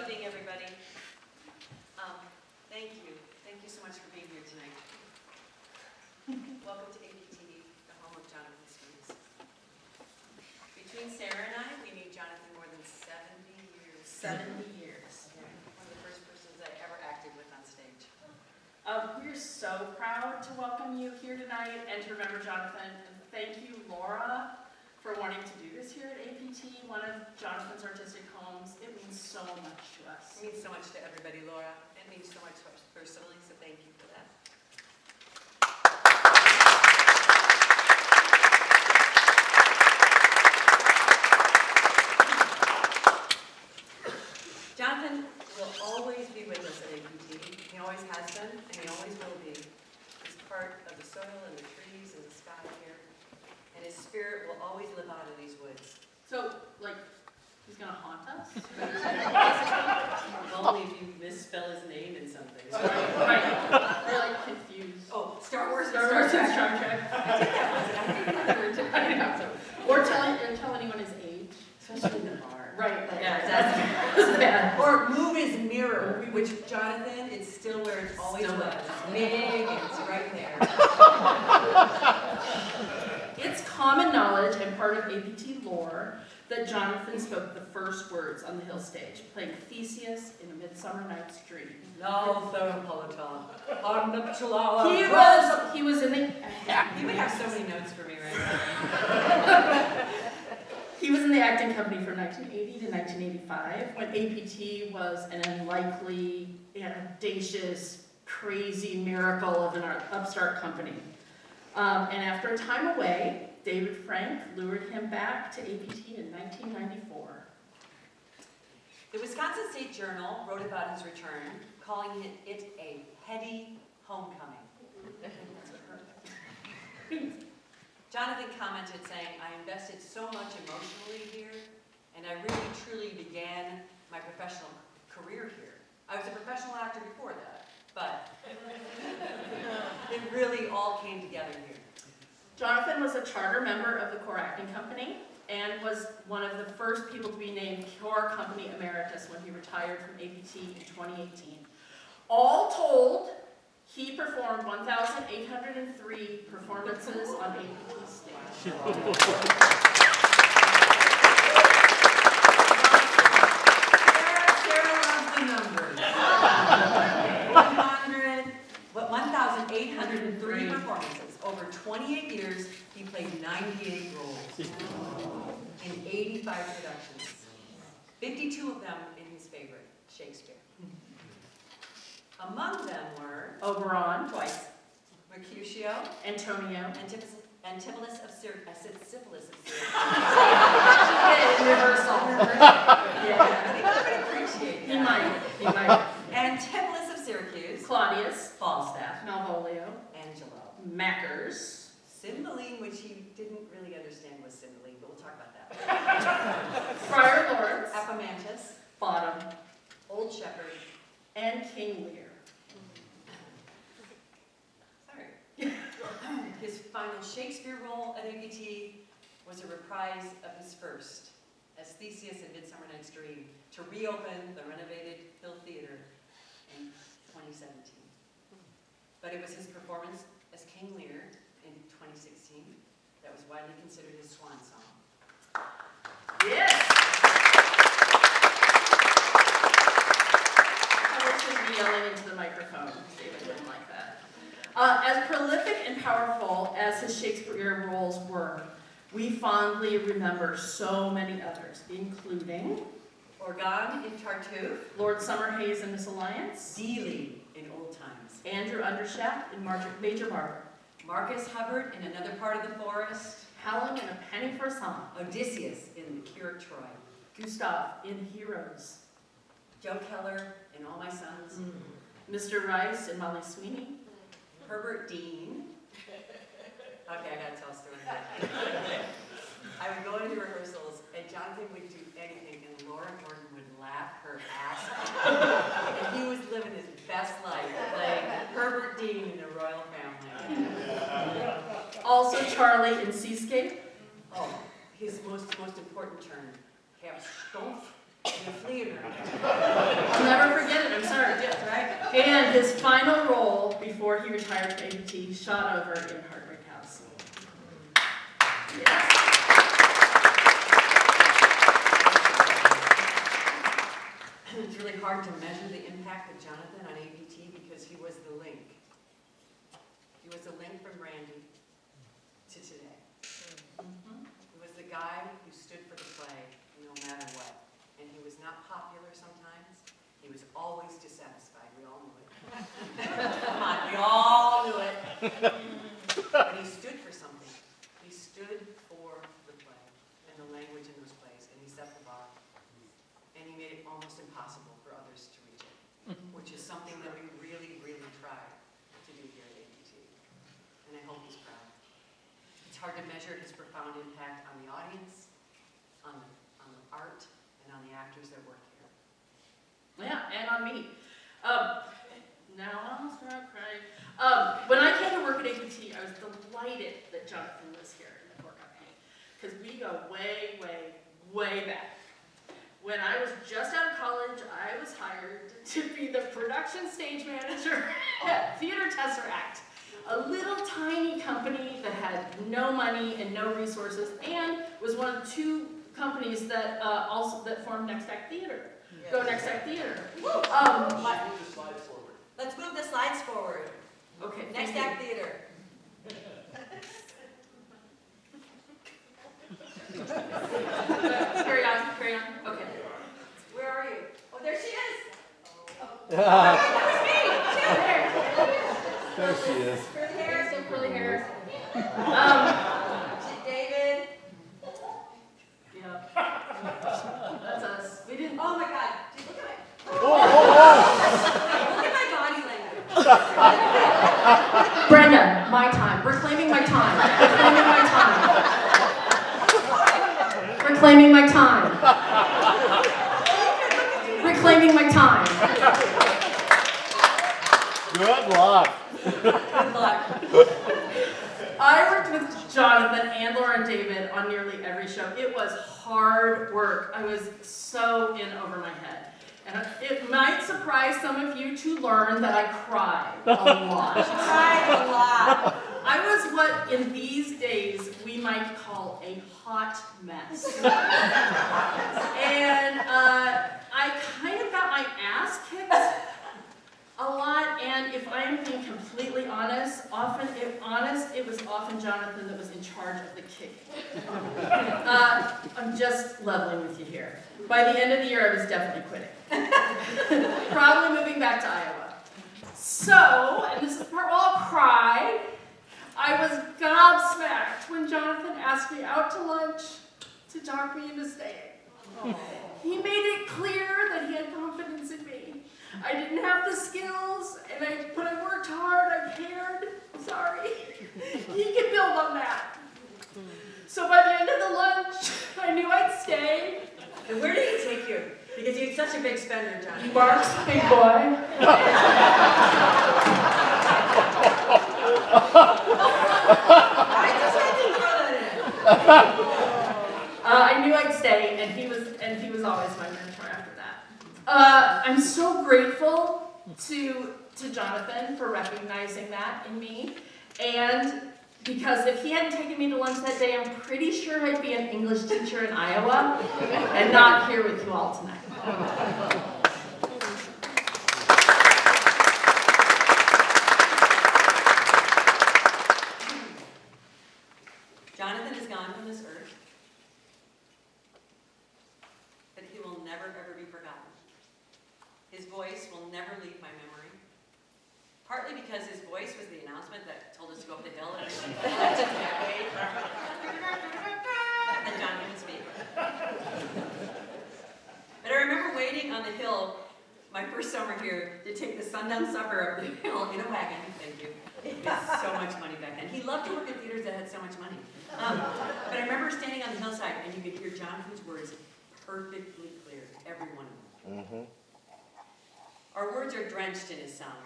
evening, everybody. Thank you so much for being here tonight. Welcome to APT, the home of Jonathan Smoots. Between Sara and I, we knew Jonathan more than 70 years. 70 years. Yeah, one of the first persons I ever acted with on stage. We're so proud to welcome you here tonight and to remember Jonathan. And thank you, Laura, for wanting to do this here at APT, one of Jonathan's artistic homes. It means so much to us. It means so much to everybody, Laura. It means so much to us personally, so thank you for that. Jonathan will always be with us at APT. He always has been, and he always will be. He's part of the soil and the trees and the sky here. And his spirit will always live out of these woods. So, like, he's going to haunt us? Only if you misspell his name in something. Right. We're like confused. Oh, Star Wars and Star Star Trek. Trek. I did that once. Or tell anyone his age. Especially in the bar. Right. Yeah, That's bad. Or move his mirror, which Jonathan, it's still where it always was. Big, it's right there. It's common knowledge and part of APT lore that Jonathan spoke the first words on the hill stage, playing Theseus in A Midsummer Night's Dream. No, Thoropolitan. He was in the... You would have so many notes for me right now. He was in the acting company from 1980 to 1985, when APT was an unlikely, audacious, crazy miracle of an upstart company. And after a time away, David Frank lured him back to APT in 1994. The Wisconsin State Journal wrote about his return, calling it a heady homecoming. Jonathan commented saying, I invested so much emotionally here, and I really truly began my professional career here. I was a professional actor before that, but it really all came together here. Jonathan was a charter member of the Core Acting Company and was one of the first people to be named Core Company Emeritus when he retired from APT in 2018. All told, he performed 1,803 performances on APT stage. Sara loves the numbers. 1,803 performances. Over 28 years, he played 98 roles in 85 productions. 52 of them in his favorite, Shakespeare. Among them were Oberon, twice, Mercutio, Antonio, Antipholus of Syracuse. I said syphilis of in rehearsal. Yeah, I appreciate that. He might. Antipholus of Syracuse, Claudius, Falstaff, Malvolio, Angelo, Mackers, Cymbeline, which he didn't really understand was Cymbeline, but we'll talk about that. Friar Lawrence, Appomattus, Bottom, Old Shepherd, and King Lear. Sorry. His final Shakespeare role at APT was a reprise of his first, as Theseus in Midsummer Night's Dream, to reopen the renovated Hill Theater in 2017. But it was his performance as King Lear in 2016 that was widely considered his swan song. Yes! I should be yelling into the microphone. David wouldn't like that. As prolific and powerful as his Shakespeare roles were, we fondly remember so many others, including Orgon in Tartuffe, Lord Summerhays in Misalliance, Dealey in Old Times, Andrew Undershaft in Major Barber, Marcus Hubbard in Another Part of the Forest, Helen in A Penny for a Song, Odysseus in The Cure of Troy, Gustav in Heroes, Joe Keller in All My Sons, Mr. Rice in Molly Sweeney, Herbert Dean. Okay, I gotta tell a story. I would go into rehearsals, and Jonathan would do anything, and Laura Gordon would laugh her ass off. And he was living his best life, playing Herbert Dean in the Royal Family. Also Charlie in Seascape, Oh, his most important turn, Herr Stumpf in a flea or I'll never forget it, I'm sorry. yeah, right? And his final role before he retired from APT, he shot over in Heartbreak House. Yes. It's really hard to measure the impact of Jonathan on APT because he was the link. He was the link from Brandy to today. He was the guy who stood for the play no matter what. And he was not popular sometimes. He was always dissatisfied. We all knew it. Come on, we all knew it. But he stood for something. He stood for the play and the language in those plays, and he set the bar. And he made it almost impossible for others to reach it, which is something that we really, really try to do here at APT. And I hope he's proud. It's hard to measure his profound impact on the audience, on the art, and on the actors that work here. Yeah, and on me. Now I'll start crying. When I came to work at APT, I was delighted that Jonathan was here in the Core Company, because we go way, way, way back. When I was just out of college, I was hired to be the production stage manager at Theater Tesseract, a little tiny company that had no money and no resources, and was one of two companies that that formed Next Act Theater. Yes. Go Next Act Theater. Let's move the slides forward. Okay. Next Act Theater. Carry on, carry on. Okay. Where are you? Oh, there she is. That was me. There she is. Curly hair. Some curly hair. David. Yeah. That's us. We didn't. Oh my God. Dude, look at my. Look at my body language. Brenda, my time. Reclaiming my time. Reclaiming my time. Reclaiming my time. Reclaiming my time. Good luck. Good luck. I worked with Jonathan and Laura and David on nearly every show. It was hard work. I was so in over my head. And it might surprise some of you to learn that I cried a lot. She cried a lot. I was what in these days we might call a hot mess. And I kind of got my ass kicked a lot, and if I am being completely honest, it was often Jonathan that was in charge of the kicking. I'm just leveling with you here. By the end of the year, I was definitely quitting. Probably moving back to Iowa. So, and this is the part where I'll cry, I was gobsmacked when Jonathan asked me out to lunch to talk me into staying. Oh. He made it clear that he had confidence in me. I didn't have the skills, but I worked hard, I cared. Sorry. He could build on that. So by the end of the lunch, I knew I'd stay. And where did he take you? Because you're such a big spender, John. Mark's big boy. I just had to throw that in. I knew I'd stay, and he was always my mentor after that. I'm so grateful to Jonathan for recognizing that in me, and because if he hadn't taken me to lunch that day, I'm pretty sure I'd be an English teacher in Iowa, and not here with you all tonight. Jonathan is gone from this earth, but he will never, ever be forgotten. His voice will never leave my memory, partly because his voice was the announcement that told us to go up the hill and and John can speak. But I remember waiting on the hill my first summer here to take the sundown supper up the hill in a wagon. Thank you. It was so much money back then. He loved to work at theaters that had so much money. But I remember standing on the hillside and you could hear Jonathan's words perfectly clear, every one of them. Mm-hmm. Our words are drenched in his sound,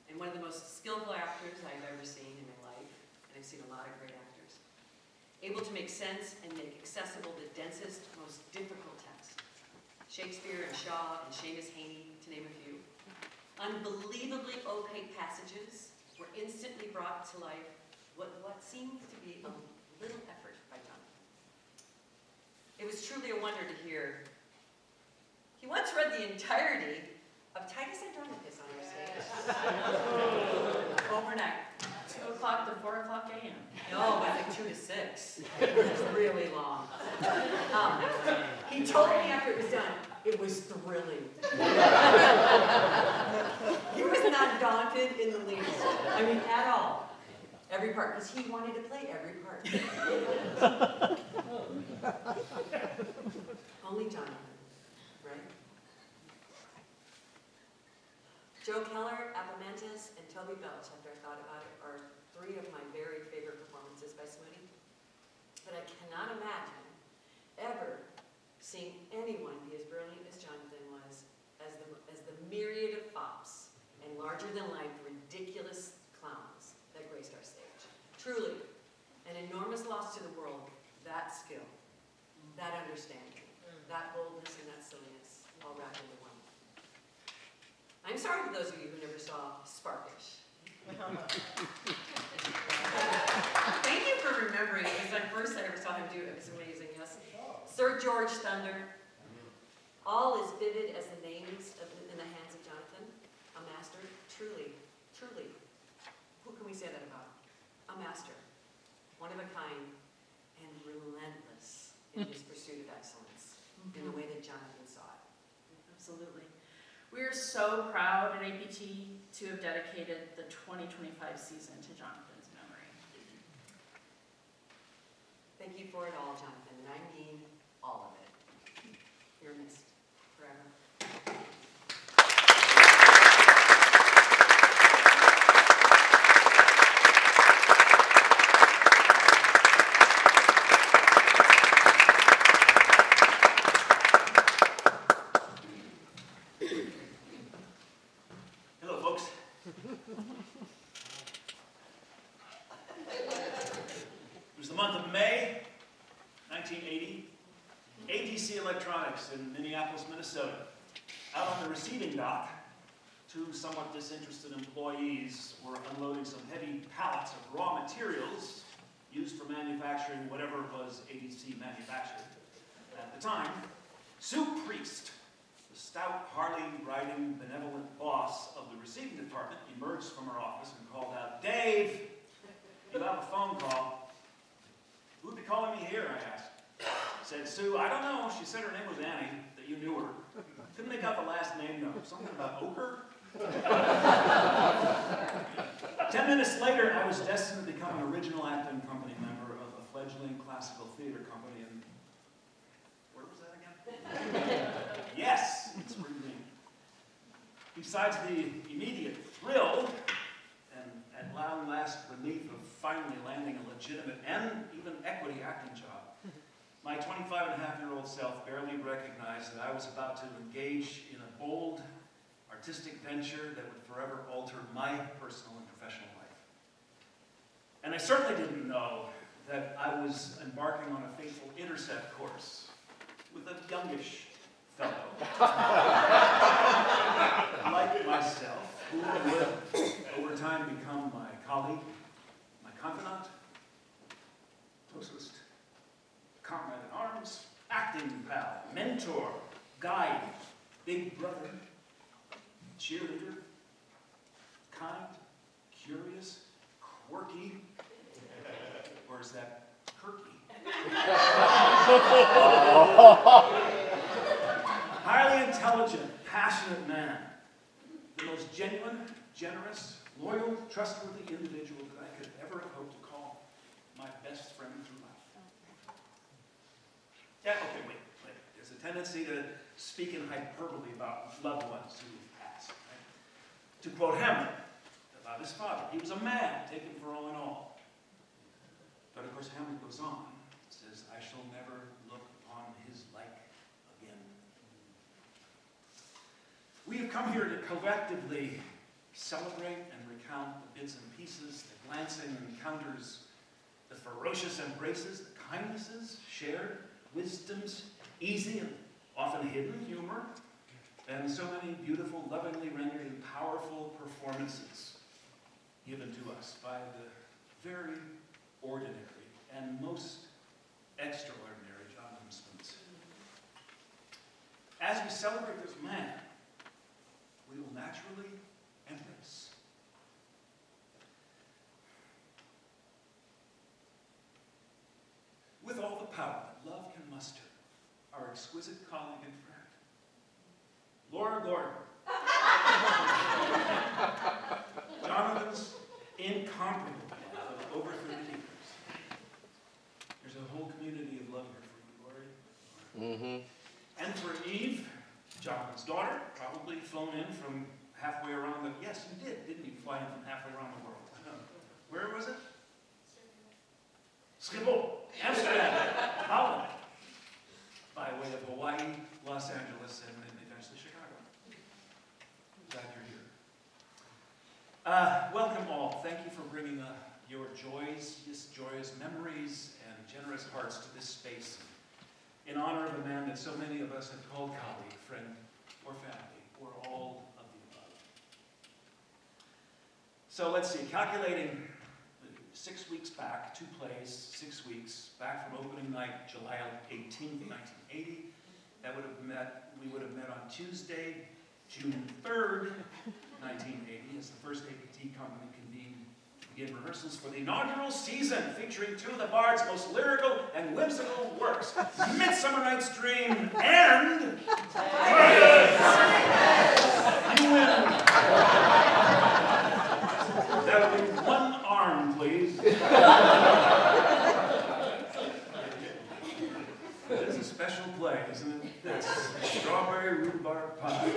and one of the most skillful actors I've ever seen in my life, and I've seen a lot of great actors, able to make sense and make accessible the densest, most difficult text. Shakespeare and Shaw and Seamus Heaney, to name a few. Unbelievably opaque passages were instantly brought to life with what seems to be a little effort by Jonathan. It was truly a wonder to hear. He once read the entirety of Titus Andronicus on our stage. Overnight. 2 o'clock to 4 o'clock a.m. No, it was like 2 to 6. It was really long. He told me after it was done, it was thrilling. He was not daunted in the least. I mean, at all. Every part, because he wanted to play every part. Only Jonathan, right? Joe Keller, Apomantis, and Toby Belch, after I thought about it, are 3 of my very favorite performances by Sweeney. But I cannot imagine ever seeing anyone be as brilliant as Jonathan was as the myriad of fops and larger-than-life ridiculous clowns that graced our stage. Truly, an enormous loss to the world, that skill, that understanding, that boldness and that silliness, all wrapped into one. I'm sorry for those of you who never saw Sparkish. Thank you for remembering, because the first I ever saw him do it was amazing, yes. Sir George Thunder, all as vivid as the names in the hands of Jonathan, a master, truly, truly. Who can we say that about? A master, one of a kind, and relentless in his pursuit of excellence, in the way that Jonathan saw it. Absolutely. We are so proud at APT to have dedicated the 2025 season to Jonathan's memory. Thank you for it all, Jonathan, and I mean all of it. You're missed forever. Hello, folks. It was the month of May, 1980. APC Electronics in Minneapolis, Minnesota. Out on the receiving dock, 2 somewhat disinterested employees were unloading some heavy pallets of raw materials used for manufacturing whatever was APC manufactured. At the time, Sue Priest, the stout, Harley-riding, benevolent boss of the receiving department, emerged from her office and called out, "Dave, you have a phone call." "Who would be calling me here?" I asked. Said Sue, "I don't know. She said her name was Annie, that you knew her. Couldn't make out the last name, though. Something about ochre?" 10 minutes later, I was destined to become an original acting company member of a fledgling classical theater company in... Where was that again? Yes, it's Spring Green. Besides the immediate thrill and at long last relief of finally landing a legitimate and even equity acting job, my 25-and-a-half-year-old self barely recognized that I was about to engage in a bold, artistic venture that would forever alter my personal and professional life. And I certainly didn't know that I was embarking on a fateful intercept course with a youngish fellow like myself, who would over time become my colleague, my confidant, toast, comrade in arms, acting pal, mentor, guide, big brother, cheerleader, kind, curious, quirky, or is that perky? Highly intelligent, passionate man, the most genuine, generous, loyal, trustworthy individual that I could ever have hoped to call my best friend through life. Yeah, okay, wait. There's a tendency to speak in hyperbole about loved ones who have passed. Right? To quote Hamlet about his father, he was a man taken for all in all. But of course, Hamlet goes on, says, "I shall never look upon his like again." We have come here to collectively celebrate and recount the bits and pieces, the glancing encounters, the ferocious embraces, the kindnesses shared, wisdoms, easy and often hidden humor, and so many beautiful, lovingly rendered, and powerful performances given to us by the very ordinary and most extraordinary Jonathan Smoots. As we celebrate this man, we will naturally embrace. With all the power that love can muster, our exquisite colleague and friend, Laura Gordon. Jonathan's incomparable life of over 30 years. There's a whole community of love here for you, Lori. Mm-hmm. And for Eve, Jonathan's daughter, probably flown in from halfway around the... Yes, you did, didn't you? Fly in from halfway around the world. Where was it? Schiphol, Amsterdam, Holland. By way of Hawaii, Los Angeles, and then eventually Chicago. Glad you're here. Welcome all. Thank you for bringing your joyous memories and generous hearts to this space in honor of a man that so many of us have called colleague, friend, or family, or all of the above. So let's see, calculating 6 weeks back, 2 plays, 6 weeks back from opening night, July 18th, 1980. We would have met on Tuesday, June 3rd, 1980, as the first APT Company convened to begin rehearsals for the inaugural season, featuring 2 of the Bard's most lyrical and whimsical works, Midsummer Night's Dream and... You win! That would be 1 arm, please. It's a special play, isn't it? That's strawberry rhubarb pie.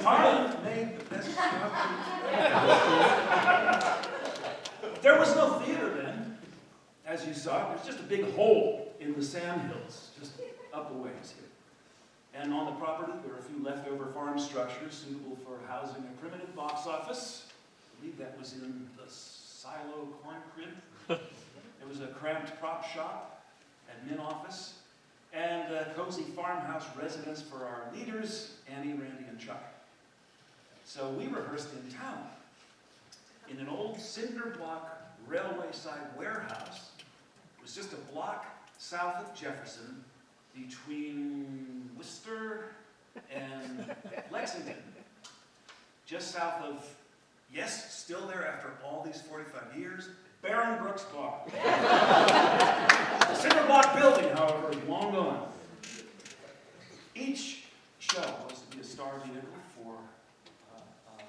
Harlan made the best strawberry. There was no theater then, as you saw. There's just a big hole in the sandhills, just up a ways here. And on the property, there are a few leftover farm structures suitable for housing a primitive box office. I believe that was in the silo corn crib. There was a cramped prop shop, admin office, and a cozy farmhouse residence for our leaders, Annie, Randy, and Chuck. So we rehearsed in town, in an old cinder block railway side warehouse. It was just a block south of Jefferson, between Worcester and Lexington. Just south of, yes, still there after all these 45 years, Baron Brooks Bar. The cinder block building, however, is long gone. Each show was to be a star vehicle for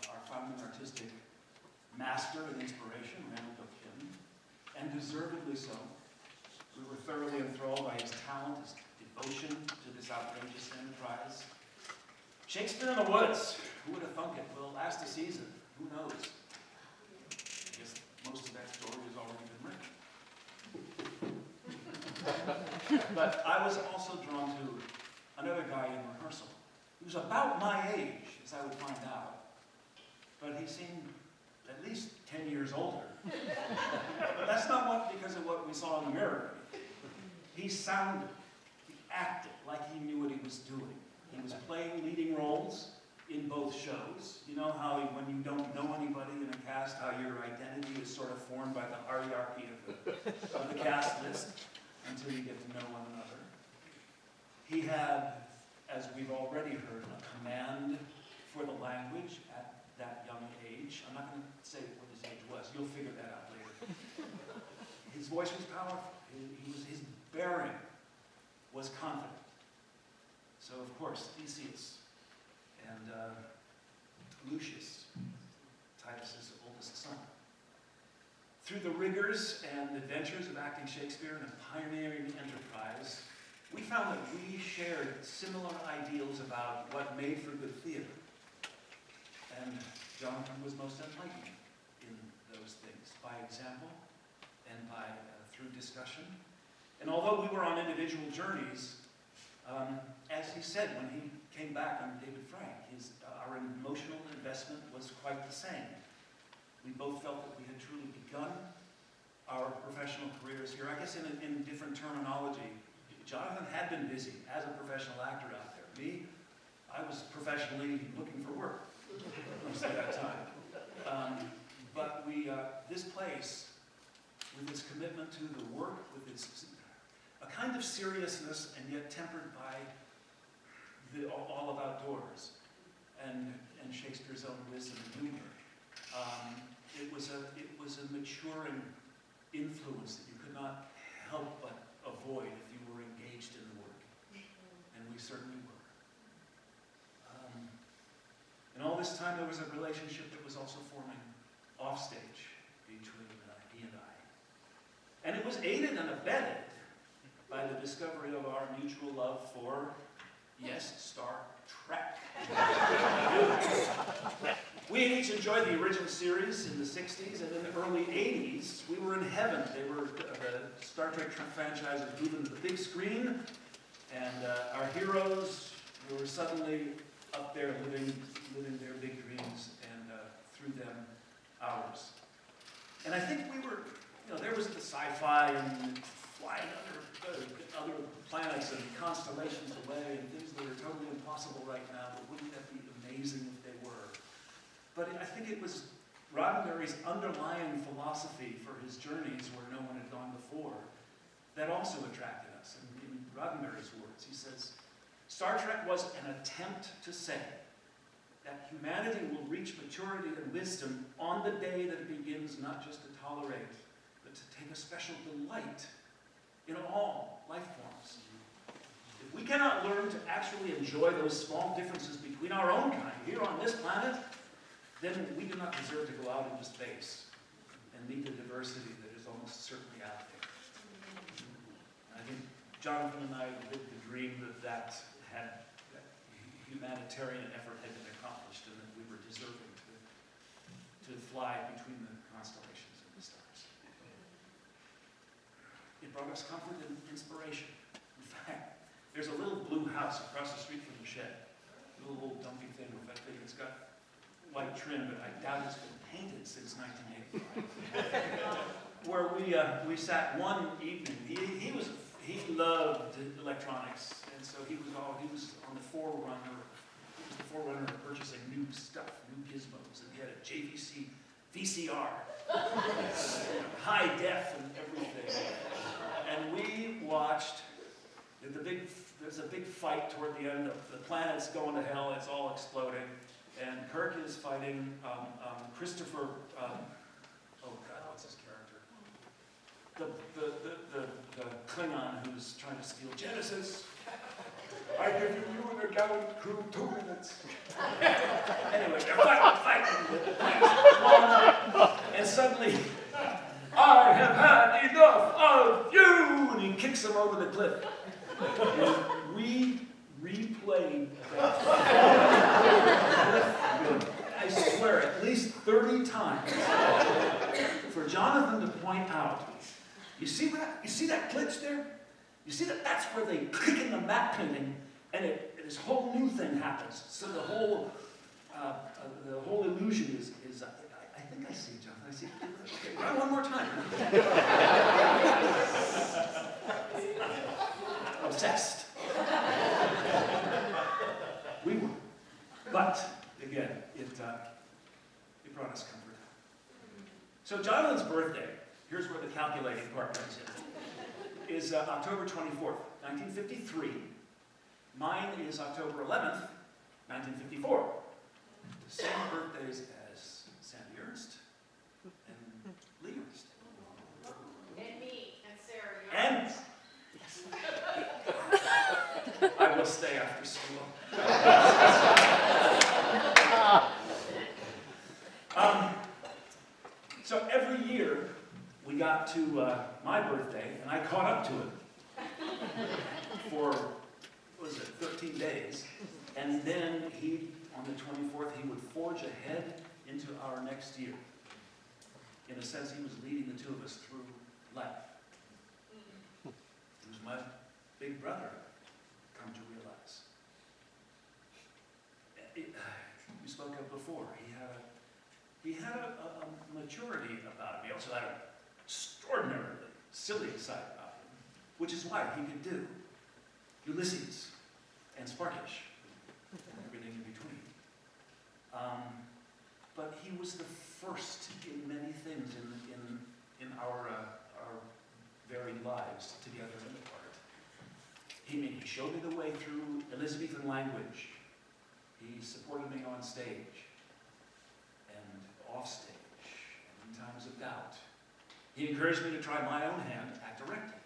our founding artistic master and inspiration, Randall Kim, and deservedly so. We were thoroughly enthralled by his talent, his devotion to this outrageous enterprise. Shakespeare in the Woods, who would have thunk it, will last a season. Who knows? I guess most of that story has already been written. But I was also drawn to another guy in rehearsal. He was about my age, as I would find out. But he seemed at least 10 years older. But that's not because of what we saw in the mirror. He sounded, he acted like he knew what he was doing. He was playing leading roles in both shows. You know how when you don't know anybody in a cast, how your identity is sort of formed by the hierarchy of the cast list until you get to know one another. He had, as we've already heard, a command for the language at that young age. I'm not going to say what his age was. You'll figure that out later. His voice was powerful. His bearing was confident. So, of course, Theseus and Lucius, Titus's oldest son. Through the rigors and adventures of acting Shakespeare in a pioneering enterprise, we found that we shared similar ideals about what made for good theater. And Jonathan was most enlightening in those things, by example and by through discussion. And although we were on individual journeys, as he said when he came back on David Frank, our emotional investment was quite the same. We both felt that we had truly begun our professional professional careers here. I guess in different terminology, Jonathan had been busy as a professional actor out there. Me, I was professionally looking for work most of that time. But this place, with its commitment to the work, with its a kind of seriousness and yet tempered by the all of outdoors and Shakespeare's own wisdom and humor. It was a maturing influence that you could not help but avoid if you were engaged in the work, and we certainly were. And all this time there was a relationship that was also forming offstage between he and I. And it was aided and abetted by the discovery of our mutual love for, yes, Star Trek. We had each enjoyed the original series in the 60s, and in the early 80s, we were in heaven. They were, the Star Trek franchise was moving to the big screen, and our heroes were suddenly up there living their big dreams, and through them, ours. And I think we were, there was the sci-fi and flying other planets and constellations away and things that are totally impossible right now, but wouldn't that be amazing if they were? But I think it was Roddenberry's underlying philosophy for his journeys where no one had gone before that also attracted us. And in Roddenberry's words, he says, Star Trek was an attempt to say that humanity will reach maturity and wisdom on the day that it begins not just to tolerate, but to take a special delight in all life forms. If we cannot learn to actually enjoy those small differences between our own kind here on this planet, then we do not deserve to go out into space and meet the diversity that is almost certainly out there. I think Jonathan and I lived the dream that humanitarian effort had been accomplished and that we were deserving to fly between the constellations and the stars. It brought us comfort and inspiration. In fact, there's a little blue house across the street from the shed. A little dumpy thing with that thing. It's got white trim, but I doubt it's been painted since 1985. Where we sat one evening. He loved electronics, and so he was on the forerunner. He was the forerunner of purchasing new stuff, new gizmos, and he had a JVC VCR, high def and everything. And we watched there's a big fight toward the end. The planet's going to hell. It's all exploding. And Kirk is fighting Christopher, what's his character? The Klingon who's trying to steal Genesis. I give you and the gallant crew 2 minutes. Anyway, they're fighting. And suddenly, I have had enough of you! And he kicks him over the cliff. And we replayed that. I swear, at least 30 times for Jonathan to point out, you see that glitch there? You see that's where they click in the matte painting, and this whole new thing happens. So the whole illusion is I think I see, Jonathan. I see. Okay, try one more time. Obsessed. We were. But, again, it brought us comfort. So Jonathan's birthday, here's where the calculating part comes in, is October 24th, 1953. Mine is October 11th, 1954. The same birthdays as Sandy Ernst and Lee Ernst. And me, and Sara. And I will stay after school. So every year we got to my birthday, and I caught up to it for, 13 days. And then on the 24th, he would forge ahead into our next year. In a sense, he was leading the two of us through life. He was my big brother, come to realize. We spoke of before. He had a maturity about him. He also had an extraordinarily silly side about him, which is why he could do Ulysses and Sparkish and everything in between. But he was the first in many things in our varied lives together and apart. He showed me the way through Elizabethan language. He supported me on stage and off stage and in times of doubt. He encouraged me to try my own hand at directing.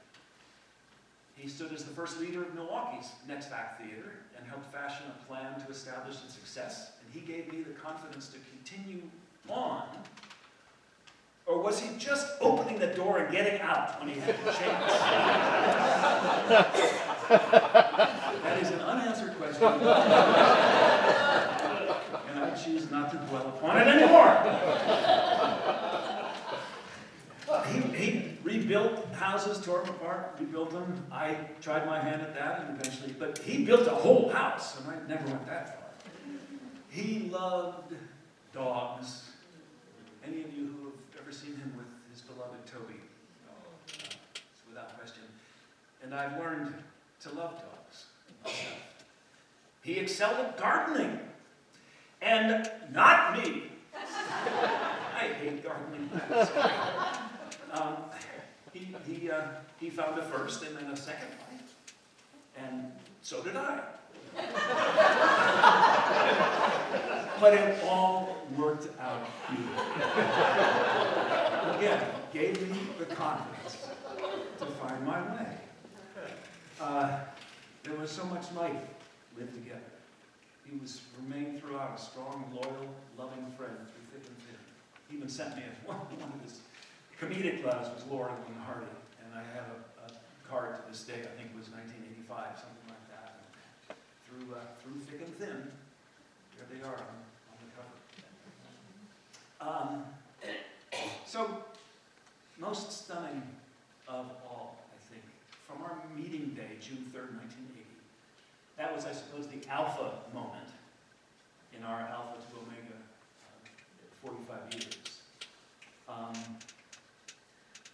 He stood as the first leader of Milwaukee's Next Act Theater and helped fashion a plan to establish its success, and he gave me the confidence to continue on. Or was he just opening the door and getting out when he had the chance? That is an unanswered question. And I choose not to dwell upon it anymore. He rebuilt houses, tore them apart, rebuilt them. I tried my hand at that and eventually, but he built a whole house, and I never went that far. He loved dogs. Any of you who have ever seen him with his beloved Toby? It's without question. And I've learned to love dogs myself. He excelled at gardening. And not me. I hate gardening. He found a first and then a second life. And so did I. But it all worked out beautifully. Again, gave me the confidence to find my way. There was so much life lived together. He remained throughout a strong, loyal, loving friend through thick and thin. He even sent me one of his comedic clubs was Laura and Hardy, and I have a card to this day. I think it was 1985, something like that. And through thick and thin, there they are on the cover. So, most stunning of all, I think, from our meeting day, June 3rd, 1980. That was, I suppose, the alpha moment in our alpha to omega 45 years.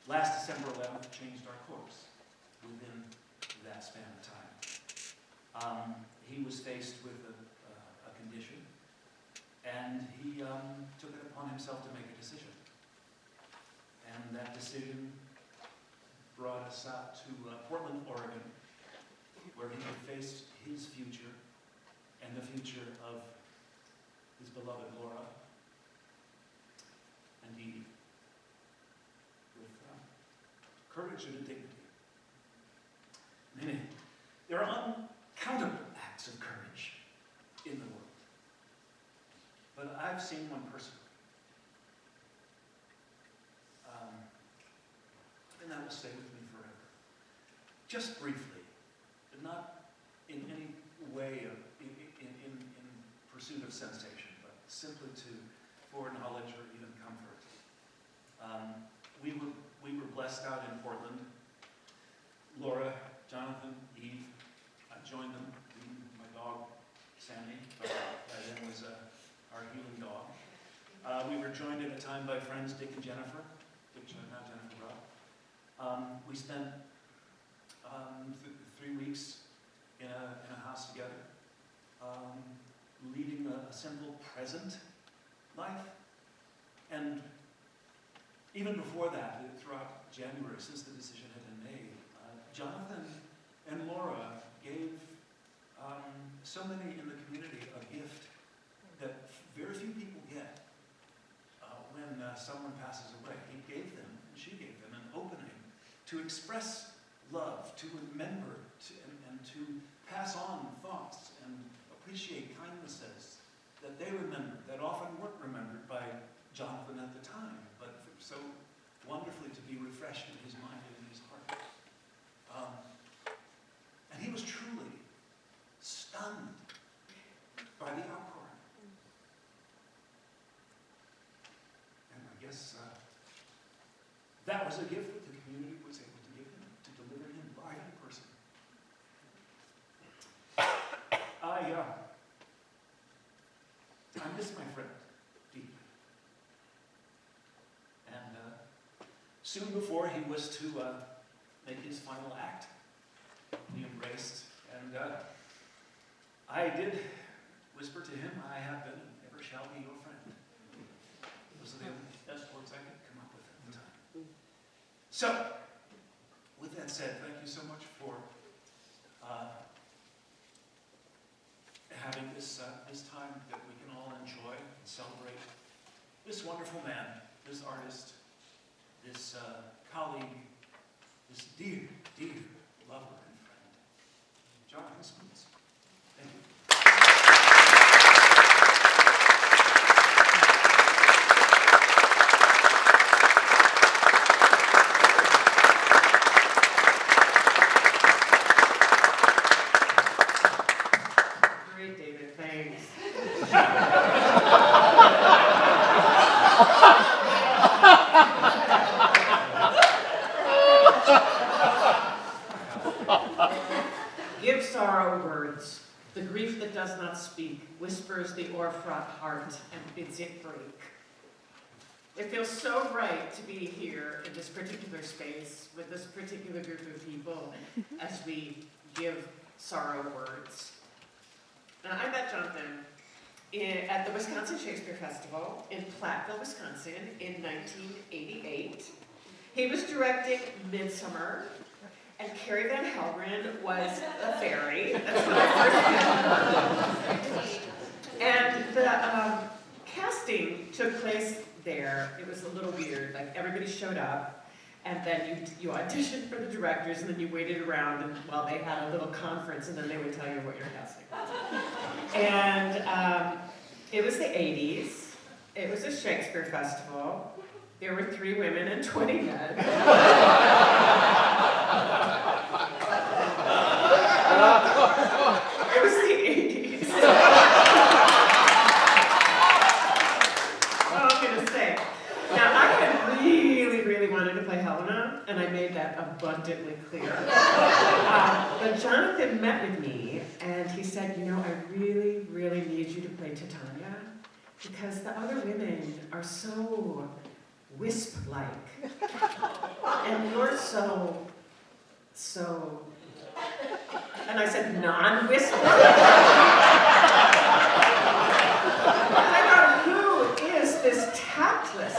Last December 11th changed our course within that span of time. He was faced with a condition, and he took it upon himself to make a decision. And that decision brought us out to Portland, Oregon, where he would face his future and the future of his beloved Laura and Edie with courage and dignity. There are uncountable acts of courage in the world, but I've seen one personally. And that will stay with me forever. Just briefly, but not in any way in pursuit of sensation, but simply to foreknowledge or even comfort. We were blessed out in Portland. Laura, Jonathan, Eve, I joined them. My dog, Sammy, by then was our healing dog. We were joined at a time by friends Dick and Jennifer. Now Jennifer Robb. We spent 3 weeks in a house together, leading a simple present life. And even before that, throughout January, since the decision had been made, Jonathan and Laura gave so many in the community a gift that very few people get when someone passes away. He gave them, and she gave them, an opening to express love, to remember, and to pass on thoughts and appreciate kindnesses that they remembered, that often weren't remembered by Jonathan at the time, but so wonderfully to be refreshed in his mind and in his heart. And he was truly stunned by the outpouring. And I guess that was a gift that the community was able to give him, to deliver him live in person. I miss my friend deeply. And soon before he was to make his final act. He embraced, and I did whisper to him, I have been and ever shall be your friend. Those are the only best words I could come up with at the time. So, with that said, thank you so much for having this time that we can all enjoy and celebrate this wonderful man, this artist, this colleague, this dear, dear lover and friend, Jonathan Smoots. Thank you. Great, David, thanks. Give sorrow words. The grief that does not speak whispers the o'er-fraught heart and bids it break. It feels so right to be here in this particular space with this particular group of people as we give sorrow words. Now, I met Jonathan at the Wisconsin Shakespeare Festival in Platteville, Wisconsin in 1988. He was directing Midsummer, and Carrie Van Helgren was a fairy. That's when I first met her. And the casting took place there. It was a little weird. Like, everybody showed up, and then you auditioned for the directors, and then you waited around while they had a little conference, and then they would tell you what your casting was. And it was the 80s. It was a Shakespeare festival. There were 3 women and 20 men. It was the 80s. Well, I'm going to say. Now, I had really wanted to play Helena, and I made that abundantly clear. But Jonathan met with me, and he said, you know, I really need you to play Titania, because the other women are so wisp-like, and you're so, and I said, non-wisp-like. And I thought, who is this tactless,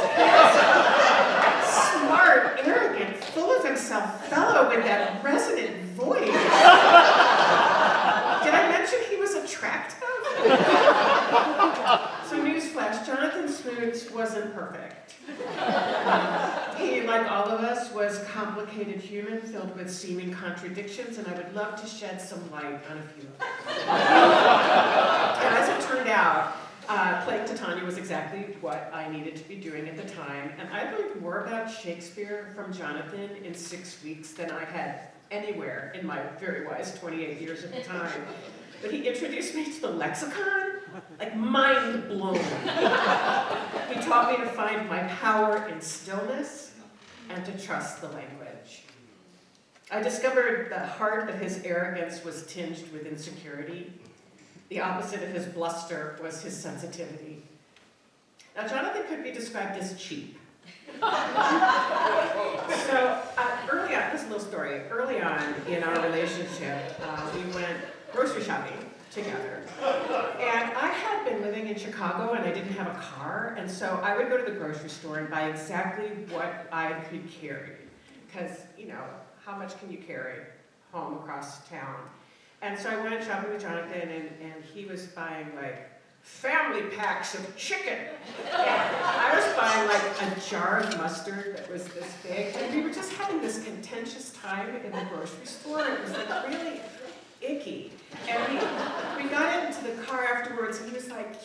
smart, arrogant, full of himself fellow with that resonant voice? Did I mention he was attractive? So newsflash, Jonathan Smoots wasn't perfect. He, like all of us, was a complicated human filled with seeming contradictions, and I would love to shed some light on a few of them. And as it turned out, playing Titania was exactly what I needed to be doing at the time, and I learned more about Shakespeare from Jonathan in 6 weeks than I had anywhere in my very wise 28 years at the time. But he introduced me to the lexicon, like mind blown. He taught me to find my power in stillness and to trust the language. I discovered the heart of his arrogance was tinged with insecurity. The opposite of his bluster was his sensitivity. Now, Jonathan could be described as cheap. So early on, this is a little story. Early on in our relationship, we went grocery shopping together. And I had been living in Chicago and I didn't have a car, and so I would go to the grocery store and buy exactly what I could carry. Because, you know, how much can you carry home across town? And so I went shopping with Jonathan, and he was buying, like, family packs of chicken. And I was buying, like, a jar of mustard that was this big. And we were just having this contentious time in the grocery store. It was, like, really icky. And we got into the car afterwards, and he was like,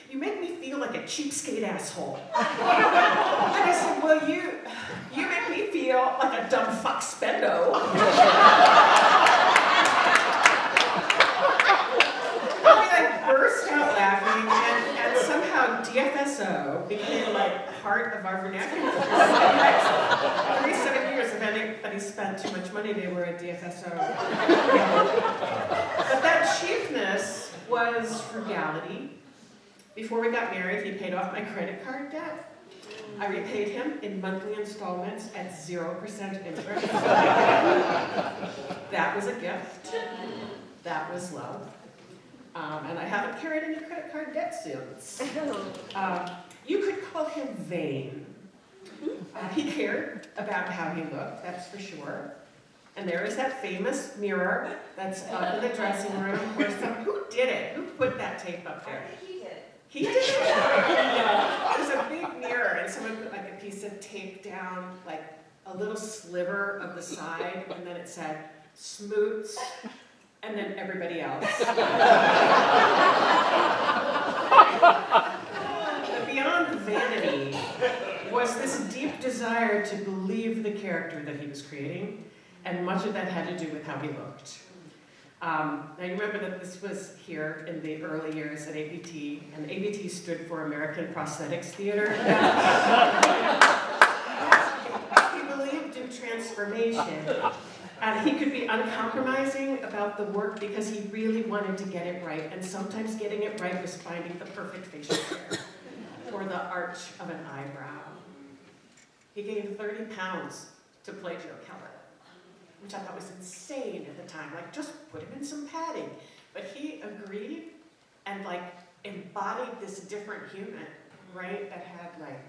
you make me feel like a cheapskate asshole. And I said, well, you make me feel like a dumb fuck spendo. And we like burst out laughing, and somehow DFSO became like part of our vernacular. For the next 37 years, if anybody spent too much money, they were at DFSO. But that cheapness was frugality. Before we got married, he paid off my credit card debt. I repaid him in monthly installments at 0% interest. That was a gift. That was love. And I haven't carried any credit card debt since. You could call him vain. He cared about how he looked, that's for sure. And there is that famous mirror that's up in the dressing room. Who did it? Who put that tape up there? He did. He did it? It was a big mirror, and someone put like a piece of tape down, like a little sliver of the side, and then it said, Smoots, and then everybody else. But beyond the vanity was this deep desire to believe the character that he was creating, and much of that had to do with how he looked. Now you remember that this was here in the early years at APT, and APT stood for American Prosthetics Theater. He believed in transformation, and he could be uncompromising about the work because he really wanted to get it right, and sometimes getting it right was finding the perfect facial hair or the arch of an eyebrow. He gained 30 pounds to play Joe Keller, which I thought was insane at the time. Like, just put him in some padding. But he agreed and like embodied this different human, right? That had like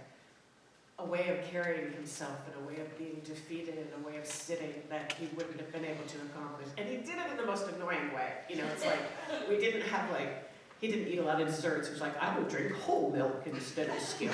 a way of carrying himself and a way of being defeated and a way of sitting that he wouldn't have been able to accomplish. And he did it in the most annoying way. You know, it's like, we didn't have like, he didn't eat a lot of desserts. He was like, I would drink whole milk instead of skim.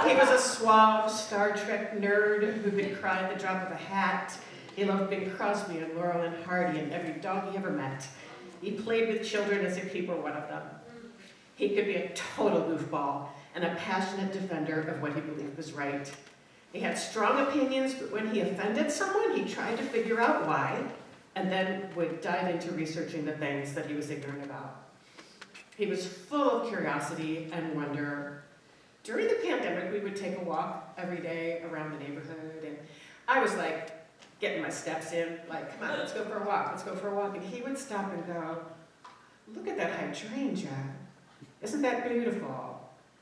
He was a suave Star Trek nerd who could cry at the drop of a hat. He loved Bing Crosby and Laurel and Hardy and every dog he ever met. He played with children as if he were one of them. He could be a total goofball and a passionate defender of what he believed was right. He had strong opinions, but when he offended someone, he tried to figure out why, and then would dive into researching the things that he was ignorant about. He was full of curiosity and wonder. During the pandemic, we would take a walk every day around the neighborhood, and I was like getting my steps in, like, come on, let's go for a walk, let's go for a walk. And he would stop and go, look at that hydrangea. Isn't that beautiful?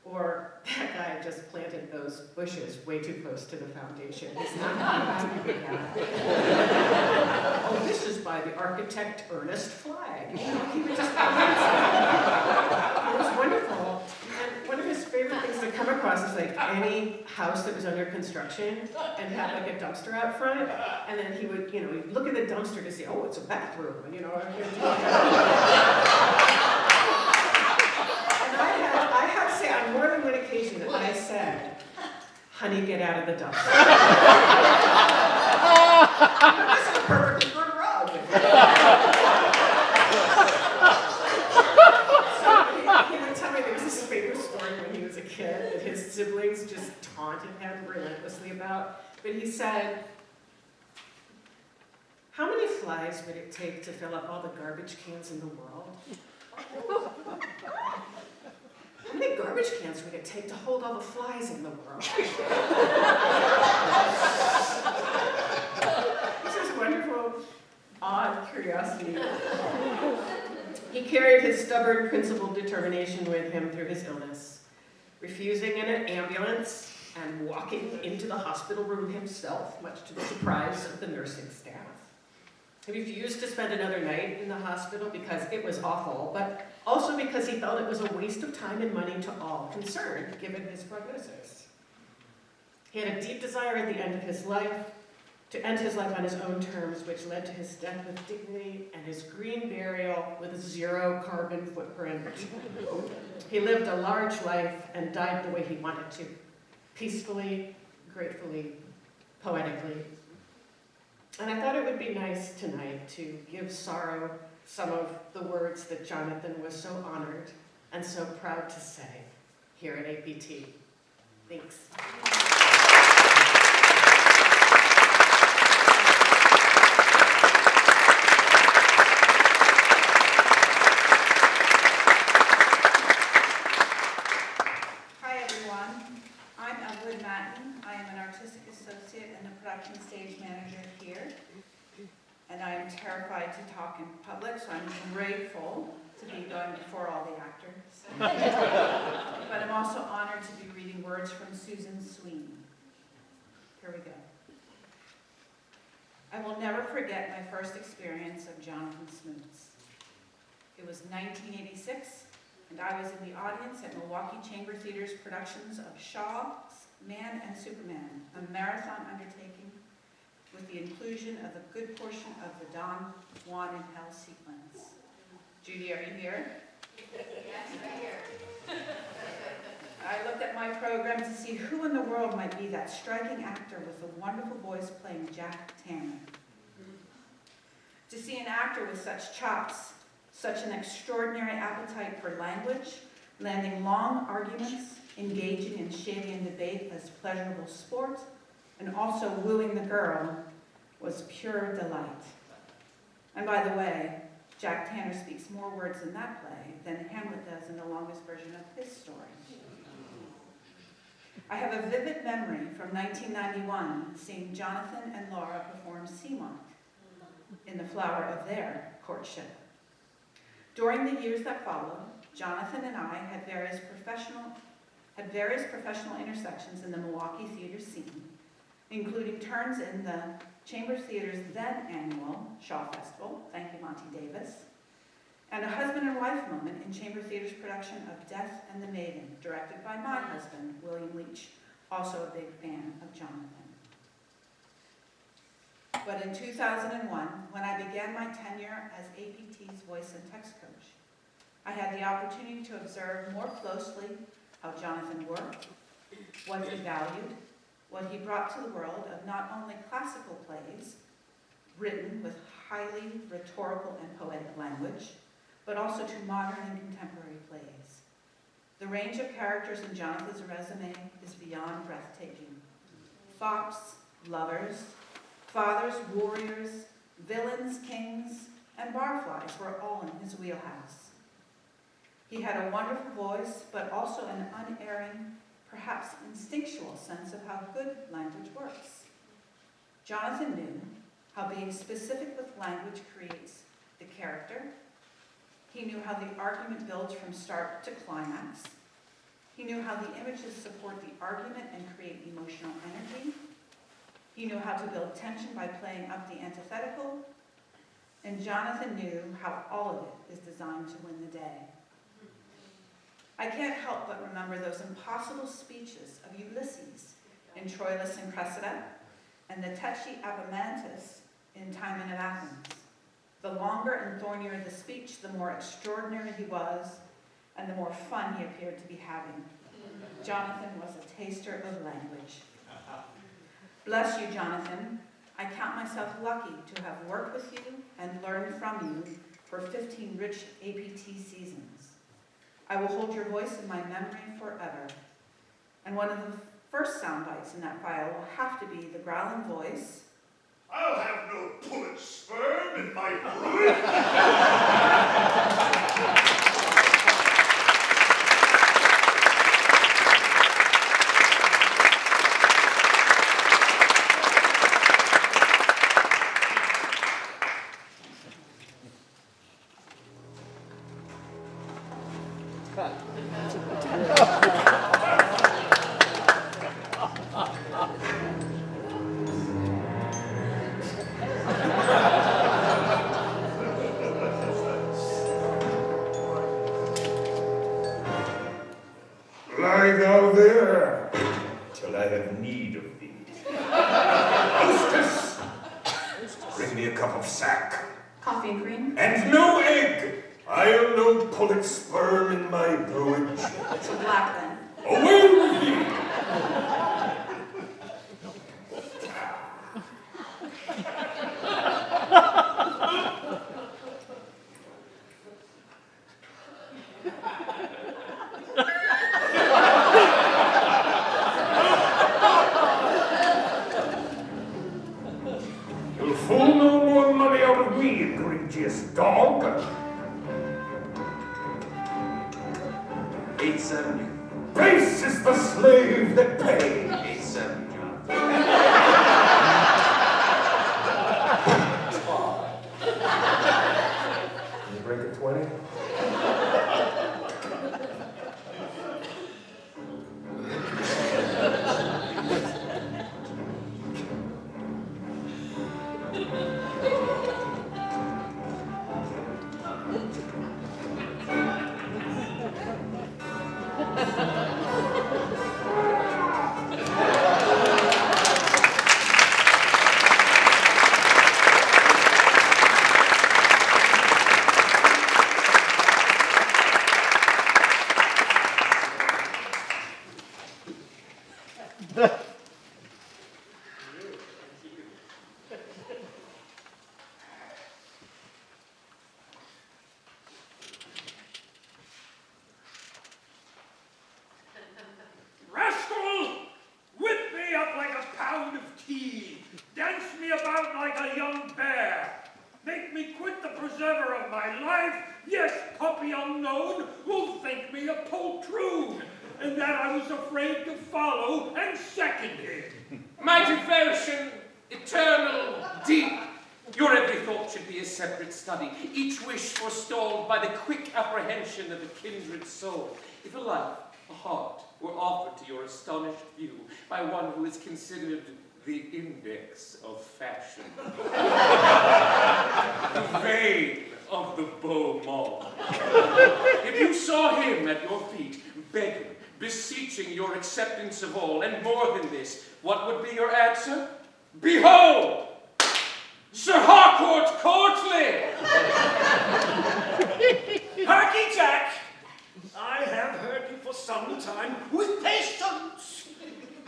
Or that guy just planted those bushes way too close to the foundation. He's not happy with that. Oh, this is by the architect Ernest Flagg. You know, he would just it was wonderful. And one of his favorite things to come across is like any house that was under construction and had like a dumpster out front. And then he would, you know, he'd look at the dumpster to see, oh, it's a bathroom. And, you know, on more than one occasion, I said, honey, get out of the dumpster. This is a perfectly good rug. So he would tell me there was this famous story when he was a kid that his siblings just taunted him relentlessly about. But he said, how many flies would it take to fill up all the garbage cans in the world? How many garbage cans would it take to hold all the flies in the world? This is wonderful, odd curiosity. He carried his stubborn, principled determination with him through his illness, refusing in an ambulance and walking into the hospital room himself, much to the surprise of the nursing staff. He refused to spend another night in the hospital because it was awful, but also because he felt it was a waste of time and money to all concerned, given his prognosis. He had a deep desire at the end of his life to end his life on his own terms, which led to his death with dignity and his green burial with a 0 carbon footprint. He lived a large life and died the way he wanted to, peacefully, gratefully, poetically. And I thought it would be nice tonight to give sorrow some of the words that Jonathan was so honored and so proud to say here at APT. Thanks. Hi everyone, I'm Evelyn Matten. I am an artistic associate and a production stage manager here. I'm terrified to talk in public, so I'm grateful to be going before all the actors. But I'm also honored to be reading words from Susan Sweeney. Here we go. I will never forget my first experience of Jonathan Smoots. It was 1986, and I was in the audience at Milwaukee Chamber Theater's productions of Shaw's Man and Superman, a marathon undertaking with the inclusion of a good portion of the Don Juan in Hell sequence. Judy, are you here? Yes, right here. I looked at my program to see who in the world might be that striking actor with the wonderful voice playing Jack Tanner. To see an actor with such chops, such an extraordinary appetite for language, landing long arguments, engaging in Shavian debate as pleasurable sport, and also wooing the girl, was pure delight. And by the way, Jack Tanner speaks more words in that play than Hamlet does in the longest version of his story. I have a vivid memory from 1991 seeing Jonathan and Laura perform Seamont in the flower of their courtship. During the years that followed, Jonathan and I had various professional intersections in the Milwaukee theater scene, including turns in the Chamber Theater's then annual Shaw Festival, thank you Monty Davis, and a husband and wife moment in Chamber Theater's production of Death and the Maiden, directed by my husband, William Leach, also a big fan of Jonathan. But in 2001, when I began my tenure as APT's voice and text coach, I had the opportunity to observe more closely how Jonathan worked, what he valued, what he brought to the world of not only classical plays, written with highly rhetorical and poetic language, but also to modern and contemporary plays. The range of characters in Jonathan's resume is beyond breathtaking. Fops, lovers, fathers, warriors, villains, kings, and barflies were all in his wheelhouse. He had a wonderful voice, but also an unerring, perhaps instinctual sense of how good language works. Jonathan knew how being specific with language creates the character. He knew how the argument builds from start to climax. He knew how the images support the argument and create emotional energy. He knew how to build tension by playing up the antithetical. And Jonathan knew how all of it is designed to win the day. I can't help but remember those impossible speeches of Ulysses in Troilus and Cressida, and the tetchy Apemantus in Timon of Athens. The longer and thornier the speech, the more extraordinary he was, and the more fun he appeared to be having. Jonathan was a taster of language. Bless you, Jonathan. I count myself lucky to have worked with you and learned from you for 15 rich APT seasons. I will hold your voice in my memory forever. And one of the first sound bites in that file will have to be the growling voice. I'll have no pullet sperm in my brood. Lie thou there, till I have need of thee. Hostess, bring me a cup of sack. Coffee and cream? And no egg. I'll no pullet sperm in my brewage. It's a black then. Away with thee! You'll fool no more money out of me, egregious dog. 870. Base is the slave that pays. 870, Jonathan. break a 20? Each wish forestalled by the quick apprehension of a kindred soul. If a life, a heart, were offered to your astonished view by one who is considered the index of fashion, the vein of the beau monde, if you saw him at your feet, begging, beseeching your acceptance of all, and more than this, what would be your answer? Behold! Sir Harcourt Courtly! Harky Jack, I have heard you for some time with patience.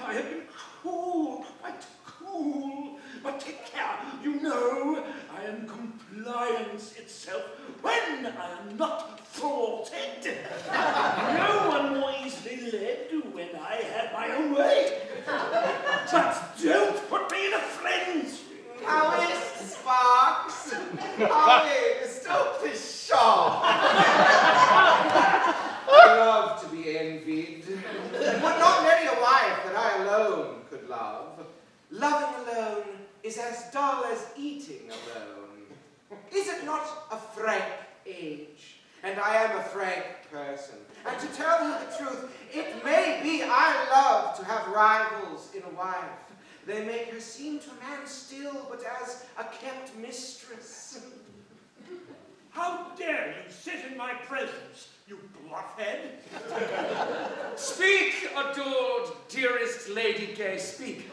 I have been cool, quite cool, but take care. You know, I am compliance itself when I am not thwarted. No one more easily led when I had my own way. But don't put me in a frenzy. How is Sparks? How is? Don't be sharp. I love to be envied, but not many a wife that I alone could love. Loving alone is as dull as eating alone. Is it not a frank age? And I am a frank person. And to tell you the truth, it may be I love to have rivals in a wife. They make her seem to a man still, but as a kept mistress. How dare you sit in my presence, you bluffhead? Speak, adored, dearest Lady Gay, speak.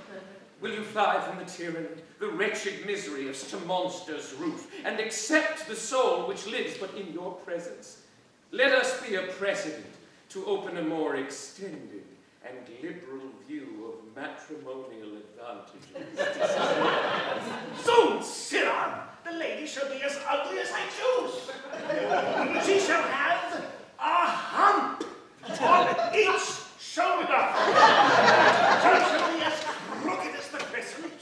Will you fly from the tyranny, the wretched misery of such a monster's roof, and accept the soul which lives but in your presence? Let us be a precedent to open a more extended and liberal view of matrimonial advantages. Soon, Sara, the lady shall be as ugly as I choose. She shall have a hump on each shoulder. She shall be as crooked as the crescent.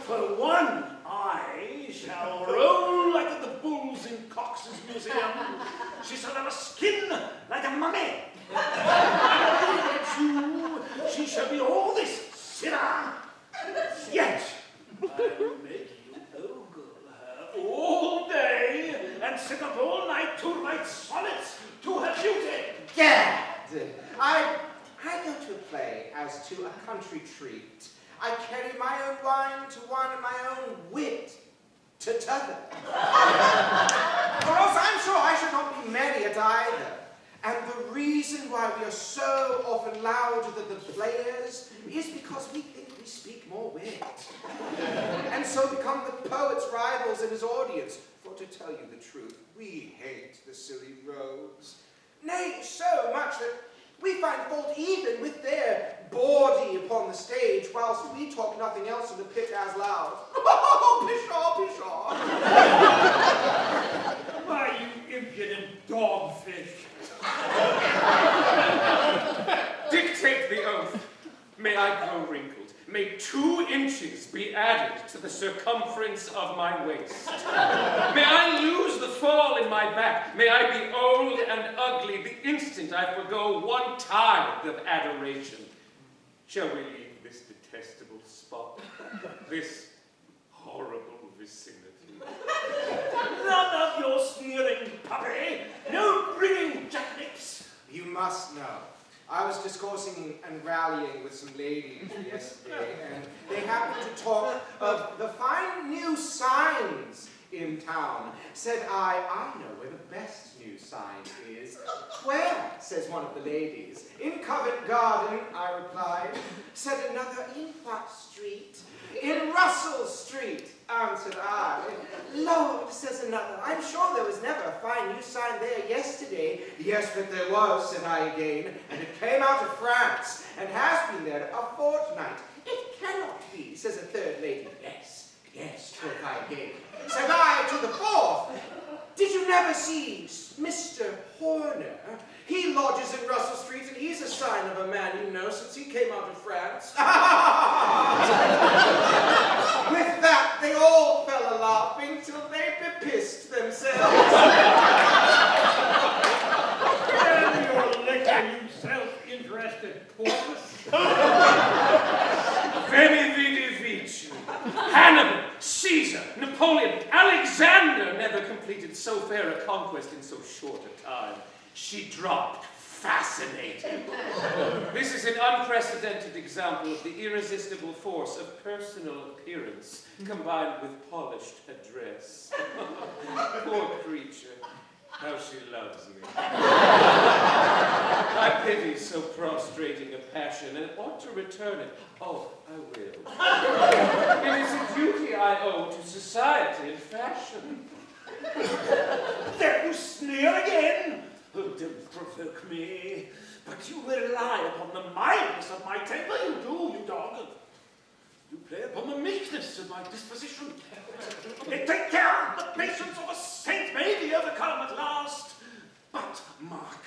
For one eye shall roll like the bulls in Cox's museum. She shall have a skin like a mummy. She shall be all this, Sara. Yet I will make you ogle her all day and sit up all night to write sonnets to her beauty. Gad! I go to a play as to a country treat. I carry my own wine to one and my own wit to t'other. Or else I'm sure I should not be merry at either. And the reason why we are so often louder than the players is because we think we speak more wit. And so become the poet's rivals and his audience. For to tell you the truth, we hate the silly rogues. Nay, so much that we find fault even with their bawdy upon the stage, whilst we talk nothing else in the pit as loud. Oh, pshaw, pshaw. Why, you impudent dogfish. Dictate the oath. May I grow wrinkled. May 2 inches be added to the circumference of my waist. May I lose the fall in my back. May I be old and ugly the instant I forgo 1 tithe of adoration. Shall we leave this detestable spot, this horrible vicinity? None of your sneering, puppy. No grinning jacknips. You must know. I was discoursing and rallying with some ladies yesterday, and they happened to talk of the fine new signs in town. Said I know where the best new sign is. Where? Says one of the ladies. In Covent Garden, I replied. Said another, in what street? In Russell Street, answered I. Lord, says another, I'm sure there was never a fine new sign there yesterday. Yes, but there was, said I again, and it came out of France, and has been there a fortnight. It cannot be, says a third lady. Yes, yes, quoth I again. Said I to the fourth, did you never see Mr. Horner? He lodges in Russell Street, and he's a sign of a man you know since he came out of France. With that, they all fell a-laughing till they bepissed themselves. And your liquor, you self-interested porpoise. Veni vidi vici. Hannibal, Caesar, Napoleon, Alexander never completed so fair a conquest in so short a time. She dropped fascinating. This is an unprecedented example of the irresistible force of personal appearance combined with polished address. Poor creature. How she loves me. I pity so prostrating a passion and ought to return it. Oh, I will. It is a duty I owe to society and fashion. There you sneer again. Oh, don't provoke me. But you rely upon the mildness of my temper, you do, you dog. You play upon the meekness of my disposition. Take care, the patience of a saint may be overcome at last. But, mark,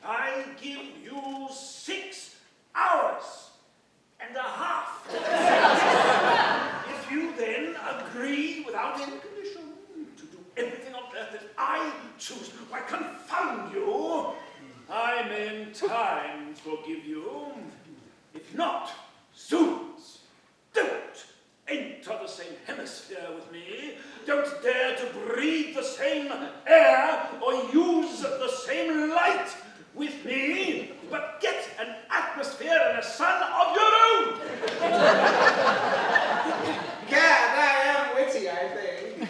I give you 6 hours and a half. If you then agree without any condition to do everything on earth that I choose, why, confound you, I may in time forgive you. If not, zoons, don't enter the same hemisphere with me. Don't dare to breathe the same air or use the same light with me, but get an atmosphere and a sun of your own. Gad, I am witty, I think.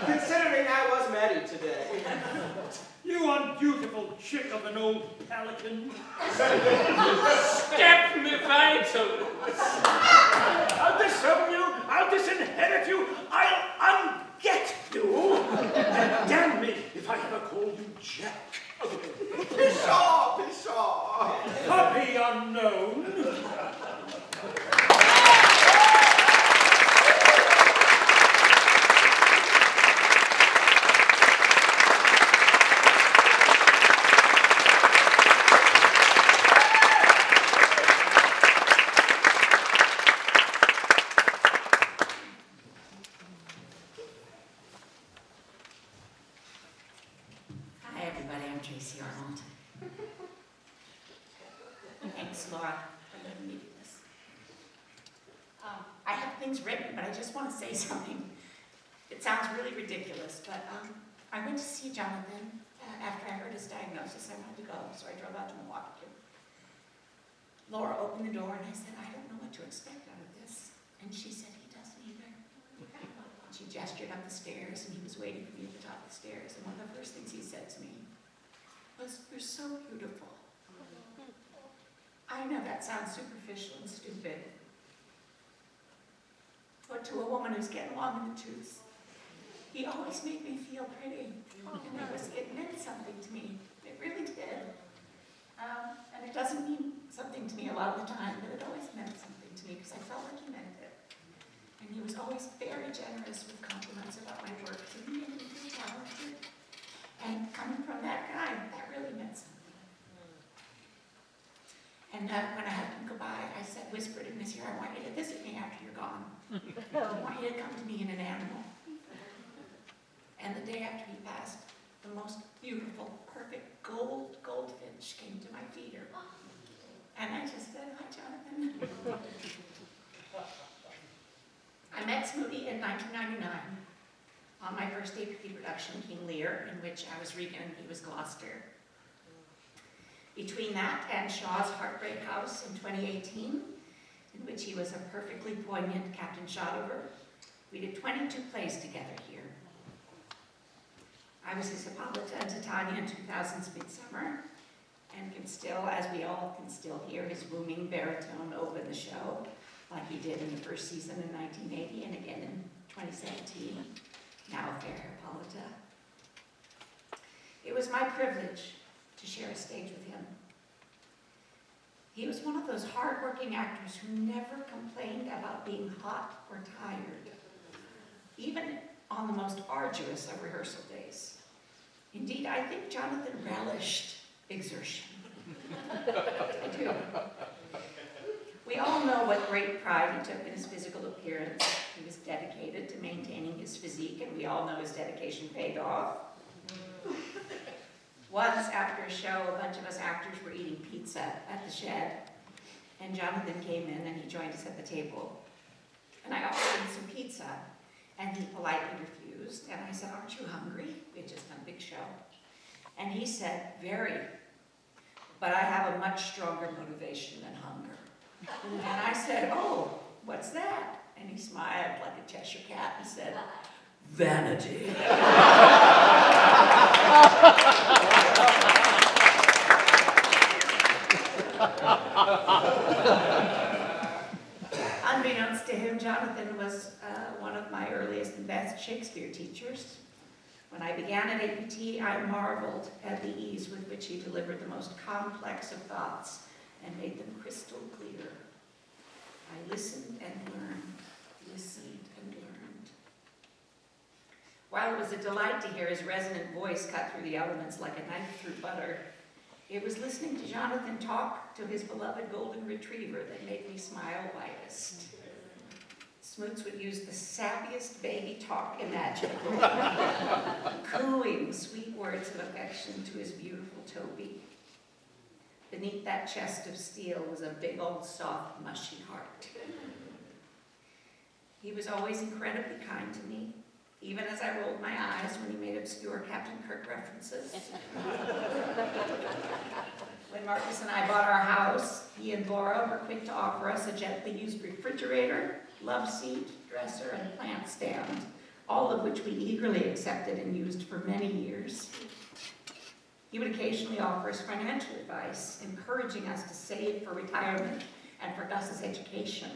Considering I was married today. You undutiful chick of an old pelican. Step me vital. I'll disown you, I'll disinherit you, I'll unget you. Damn me if I ever call you Jack. Pshaw, pshaw. Puppy unknown. Hi, everybody. I'm Tracy Arnold. Thanks, Laura, for letting me do this. I have things written, but I just want to say something. It sounds really ridiculous, but I went to see Jonathan after I heard his diagnosis. I wanted to go, so I drove out to Milwaukee. Laura opened the door, and I said, I don't know what to expect out of this. And she said, he doesn't either. She gestured up the stairs, and he was waiting for me at the top of the stairs. And one of the first things he said to me was, "You're so beautiful." I know that sounds superficial and stupid, but to a woman who's getting long in the tooth, he always made me feel pretty. And it meant something to me. It really did. And it doesn't mean something to me a lot of the time, but it always meant something to me because I felt like he meant it. And he was always very generous with compliments about my work. He made me feel talented. And coming from that guy, that really meant something. And when I had him goodbye, I said, whispered in his ear, I want you to visit me after you're gone. I want you to come to me in an animal. And the day after he passed, the most beautiful, perfect goldfinch came to my feeder. And I just said, hi, Jonathan. I met Smooty in 1999. on my first APT production, King Lear, in which I was Regan and he was Gloucester. Between that and Shaw's Heartbreak House in 2018, in which he was a perfectly poignant Captain Shotover, we did 22 plays together here. I was his Hippolyta and Titania in 2000's Midsummer, and can still, as we all can still hear, his booming baritone open the show, like he did in the first season in 1980 and again in 2017, now Fair Hippolyta. It was my privilege to share a stage with him. He was one of those hard-working actors who never complained about being hot or tired, even on the most arduous of rehearsal days. Indeed, I think Jonathan relished exertion. I do. We all know what great pride he took in his physical appearance. He was dedicated to maintaining his physique, and we all know his dedication paid off. Once, after a show, a bunch of us actors were eating pizza at the shed, and Jonathan came in and he joined us at the table. And I offered him some pizza, and he politely refused. And I said, "Aren't you hungry?" We had just done a big show. And he said, "Very, but I have a much stronger motivation than hunger." And I said, "Oh, what's that?" And he smiled like a Cheshire cat and said, "Vanity." Unbeknownst to him, Jonathan was one of my earliest and best Shakespeare teachers. When I began at APT, I marveled at the ease with which he delivered the most complex of thoughts and made them crystal clear. I listened and learned, listened and learned. While it was a delight to hear his resonant voice cut through the elements like a knife through butter, it was listening to Jonathan talk to his beloved golden retriever that made me smile widest. Smoots would use the sappiest baby talk imaginable, cooing sweet words of affection to his beautiful Toby. Beneath that chest of steel was a big old soft, mushy heart. He was always incredibly kind to me, even as I rolled my eyes when he made obscure Captain Kirk references. When Marcus and I bought our house, he and Laura were quick to offer us a gently used refrigerator, love seat, dresser, and plant stand, all of which we eagerly accepted and used for many years. He would occasionally offer us financial advice, encouraging us to save for retirement and for Gus's education,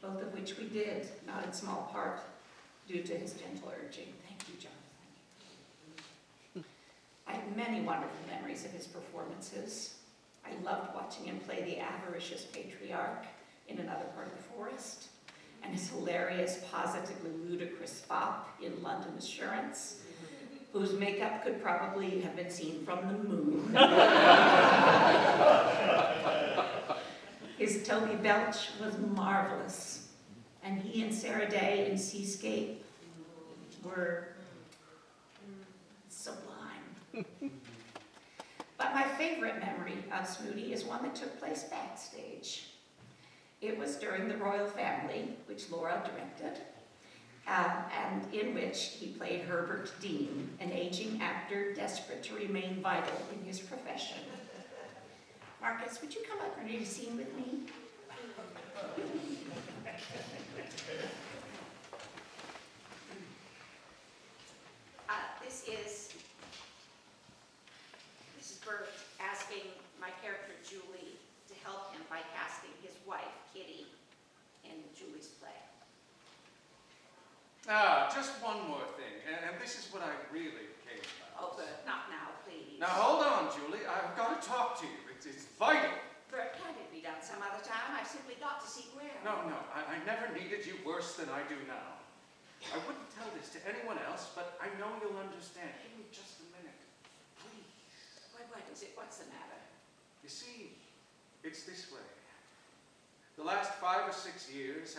both of which we did, not in small part, due to his gentle urging. Thank you, Jonathan. I have many wonderful memories of his performances. I loved watching him play the avaricious patriarch in Another Part of the Forest, and his hilarious, positively ludicrous fop in London Assurance, whose makeup could probably have been seen from the moon. His Toby Belch was marvelous, and he and Sara Day in Seascape were sublime. But my favorite memory of Smooty is one that took place backstage. It was during The Royal Family, which Laura directed, and in which he played Herbert Dean, an aging actor desperate to remain vital in his profession. Marcus, would you come up and read a scene with me? This is Bert asking my character Julie to help him by casting his wife, Kitty, in Julie's play. Just one more thing, and this is what I really came about. Oh, Bert, not now, please. Now, hold on, Julie. I've got to talk to you. It's vital. Bert, can't it be done some other time? I've simply got to see Graham. No, I never needed you worse than I do now. I wouldn't tell this to anyone else, but I know you'll understand. Give me just a minute, please. What is it? What's the matter? You see, it's this way. The last 5 or 6 years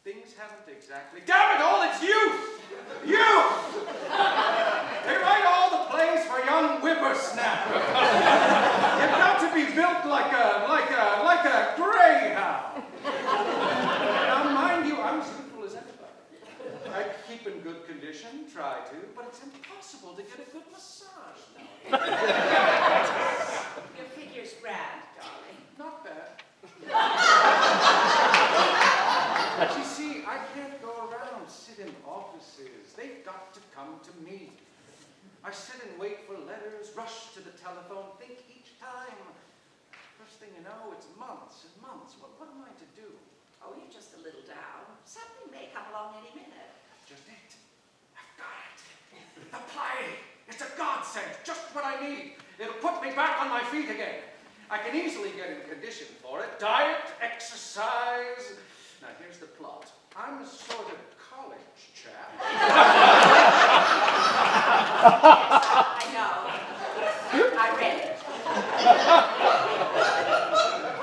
things haven't exactly... Damn it all, it's youth! Youth! They write all the plays for young whippersnappers. You've got to be built like a greyhound. Now, mind you, I'm as youthful as anybody. I keep in good condition. to, but it's impossible to get a good massage nowadays. Your figure's grand, darling. Not bad. You see, I can't go around, sit in offices. They've got to come to me. I sit and wait for letters, rush to the telephone, think each time. First thing you know, it's months and months. What am I to do? Oh, you're just a little down. Something may come along any minute. That's just it. I've got it. The play. It's a godsend. Just what I need. It'll put me back on my feet again. I can easily get in condition for it. Diet, exercise. Now, here's the plot. I'm a sort of college chap. I know. I read it.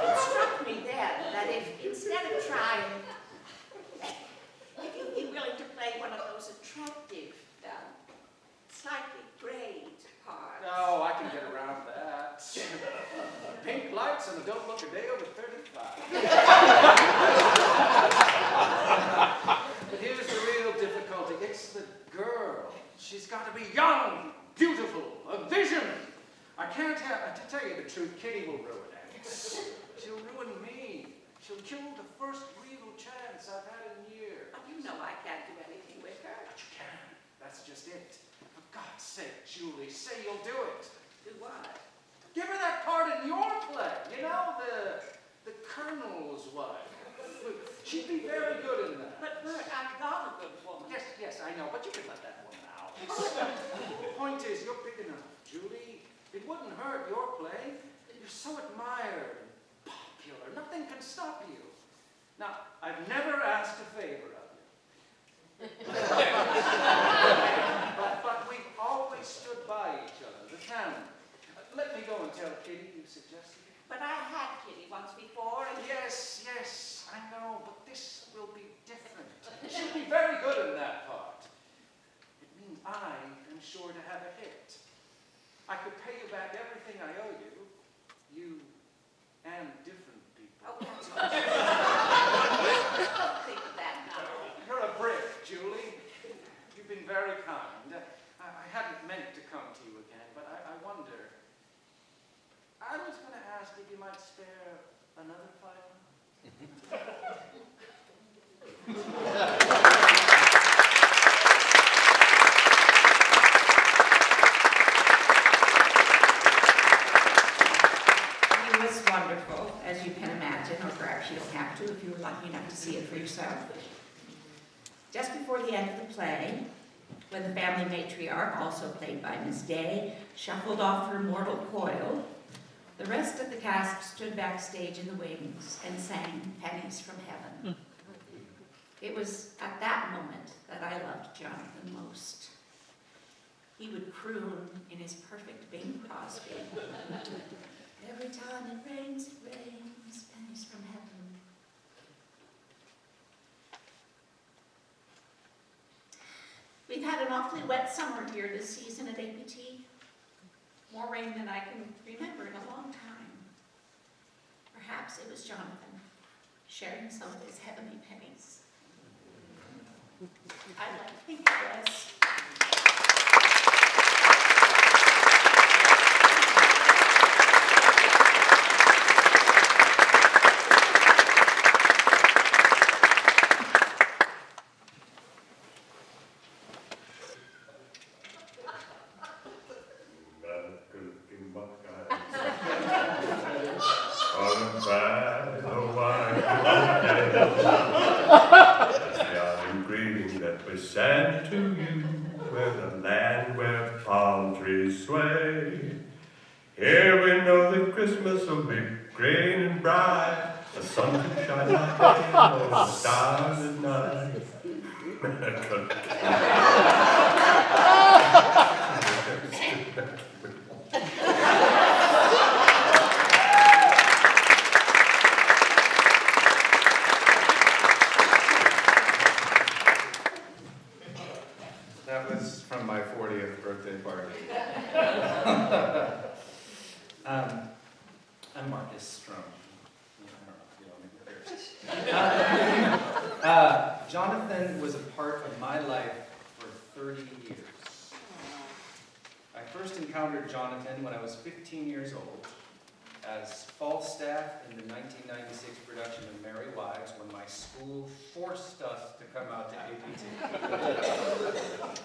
It struck me then that if instead of trying, if you'd be willing to play one of those attractive, slightly grayed parts. No, I can get around that. Pink lights and I don't look a day over 35. But here's the real difficulty. It's the girl. She's got to be young, beautiful, a vision. I can't have, to tell you the truth, Kitty will ruin it. She'll ruin me. She'll kill the first real chance I've had in years. Oh, you know I can't do anything with her. But you can. That's just it. For God's sake, Julie, say you'll do it. Do what? Give her that part in your play. You know, the Colonel's wife. She'd be very good in that. But Bert, I've got a good woman. Yes, I know, but you can let that woman out. The point is, you're big enough, Julie. It wouldn't hurt your play. You're so admired and popular. Nothing can stop you. Now, I've never asked a favor of you. but we've always stood by each other, the family. Let me go and tell Kitty you suggested it. But I had Kitty once before, and Yes, I know, but this will be different. She'll be very good in that part. It means I am sure to have a hit. I could pay you back everything I owe you. You and different people. oh, that's what don't think of that now. You're a brick, Julie. You've been very kind. I hadn't meant to come to you again, but I wonder. I was going to ask if you might spare another $500. It was wonderful, as you can imagine, or perhaps you don't have to if you were lucky enough to see it for yourself. Just before the end of the play, when the family matriarch, also played by Miss Day, shuffled off her mortal coil, the rest of the cast stood backstage in the wings and sang Pennies from Heaven. It was at that moment that I loved Jonathan most. He would croon in his perfect Bing Crosby. Every time it rains, pennies from heaven. We've had an awfully wet summer here this season at APT. More rain than I can remember in a long time. Perhaps it was Jonathan sharing some of his heavenly pennies. I'd like to think it was. Sent to you where the land where palm trees sway. Here we know that Christmas will be green and bright, the sun can shine like day, no the stars at night. That was from my 40th birthday party. I'm Marcus from, I don't know if you know me first. Jonathan was a part of my life for 30 years. encountered Jonathan when I was 15 years old as Falstaff in the 1996 production of Merry Wives, when my school forced us to come out to APT.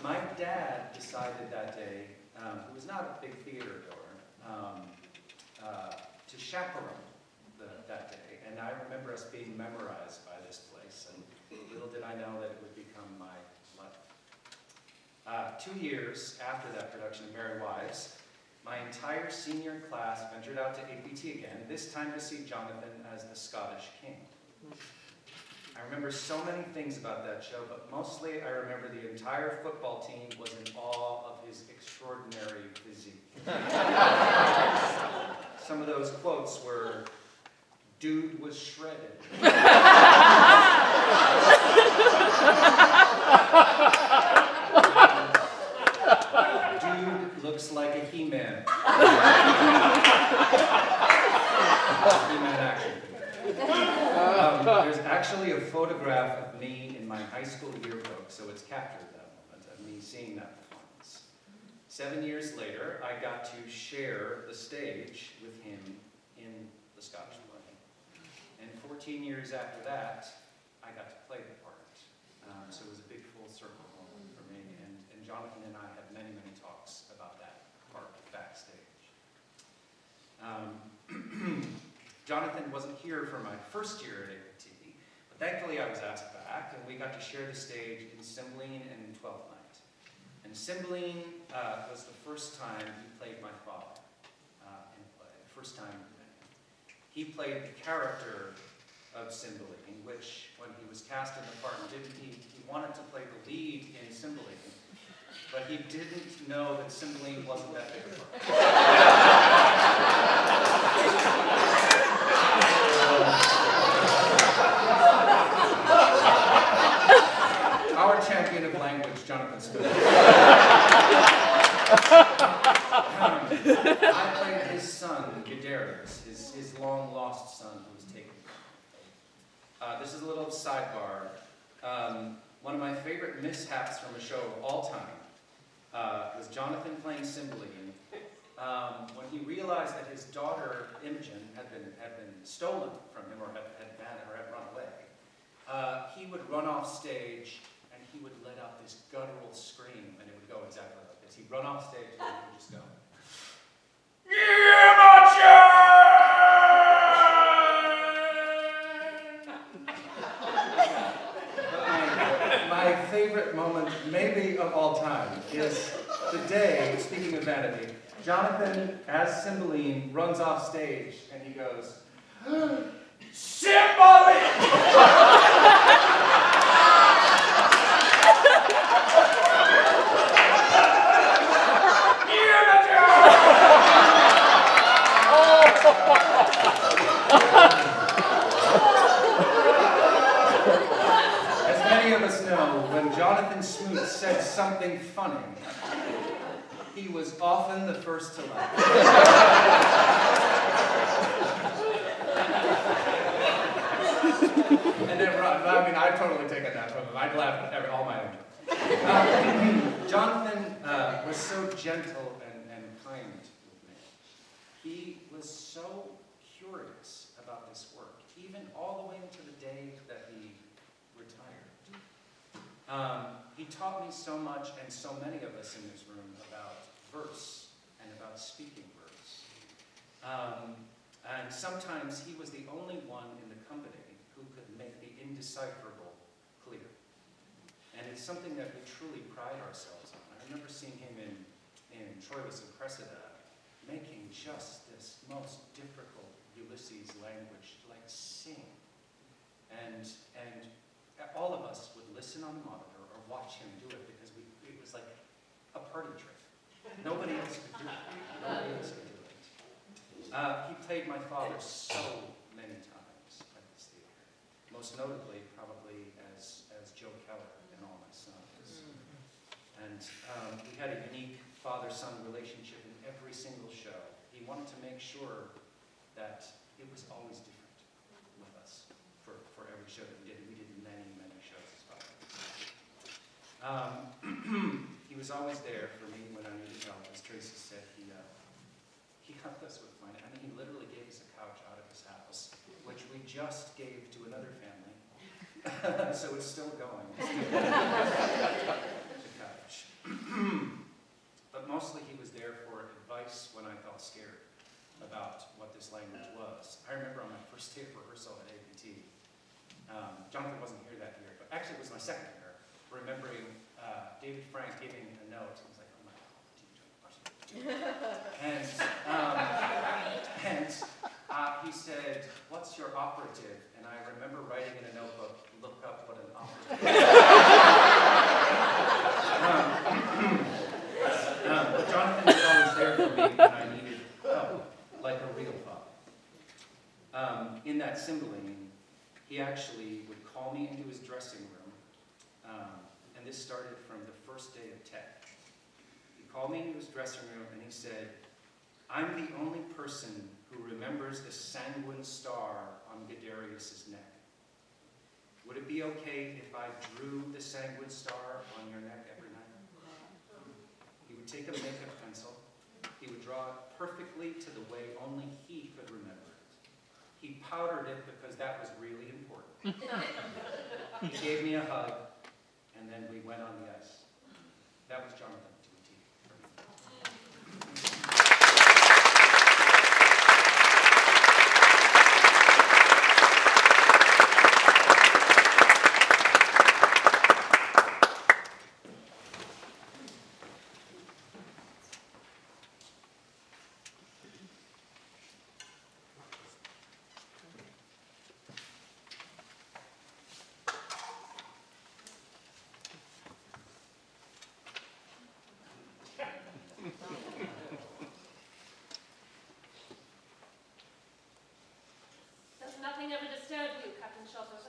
My dad decided that day, who was not a big theater goer, to chaperone that day. And I remember us being memorized by this place, and little did I know that it would become my life. 2 years after that production of Merry Wives, my entire senior class ventured out to APT again, this time to see Jonathan as the Scottish king. I remember so many things about that show, but mostly I remember the entire football team was in awe of his extraordinary physique. Some of those quotes were, "Dude was shredded." "Dude looks like a He-Man." He-Man action figure. There's actually a photograph of me in my high school yearbook, so it's captured that moment of me seeing that performance. 7 years later, I got to share the stage with him in the Scottish play. And 14 years after that, I got to play the part. So it was a big full circle moment for me, and Jonathan and I had many, many talks about that part backstage. Jonathan wasn't here for my first year at APT, but thankfully I was asked back, and we got to share the stage in Cymbeline and Twelfth Night. And Cymbeline was the first time he played my father in a play, the first time he played the character of Cymbeline, which, when he was cast in the part, he wanted to play the lead in Cymbeline, but he didn't know that Cymbeline wasn't that big a part. Our champion of language, Jonathan Smoots. I played his son, Guiderius, his long-lost son who was taken. This is a little sidebar. One of my favorite mishaps from a show of all time was Jonathan playing Cymbeline. When he realized that his daughter, Imogen, had been stolen from him or had run away, he would run off stage and he would let out this guttural scream, and it would go exactly like this. He'd run off stage and he would just go, My favorite moment, maybe of all time, is the day, speaking of vanity, Jonathan, as Cymbeline, runs off stage and he goes, Cymbeline! As many of us know, when Jonathan Smoots said something funny, he was often the first to laugh. And then, I've totally taken that from him. I'd laugh at all my own. Jonathan was so gentle and kind with me. He was so curious about this work, even all the way into the day that he retired. He taught me so much, and so many of us in this room, about verse and about speaking verse. And sometimes he was the only one in the company who could make the indecipherable clear. And it's something that we truly pride ourselves on. I remember seeing him in Troilus and Cressida making just this most difficult Ulysses language, like sing. And all of us would listen on the monitor or watch him do it because it was like a party trick. Nobody else could do it. Nobody else could do it. He played my father so many times at this theater. Most notably, probably as Joe Keller in All My Sons. And we had a unique father-son relationship in every single show. He wanted to make sure that it was always different with us for every show that we did. We did many, many shows as well. He was always there for me when I needed help. As Tracy said, So it's still going. To coach. But mostly he was there for advice when I felt scared about what this language was. I remember on my first day of rehearsal at APT, Jonathan wasn't here that year, but actually it was my second year, remembering David Frank giving a note. He was like, oh my God, he said, what's your operative? And I remember writing in a notebook, look up what an operative is. But Jonathan was always there for me when I needed help, like a real father. In that Cymbeline, he actually would call me into his dressing room, and this started from the first day of tech. He called me into his dressing room and he said, I'm the only person who remembers the sanguine star on Guiderius's neck. Would it be okay if I drew the sanguine star on your neck every night? He would take a makeup pencil. He would draw it perfectly to the way only he could remember it. He powdered it because that was really important. He gave me a hug, and then we went on the ice. That was Jonathan to a T. Does nothing ever disturb you, Captain Shotter's?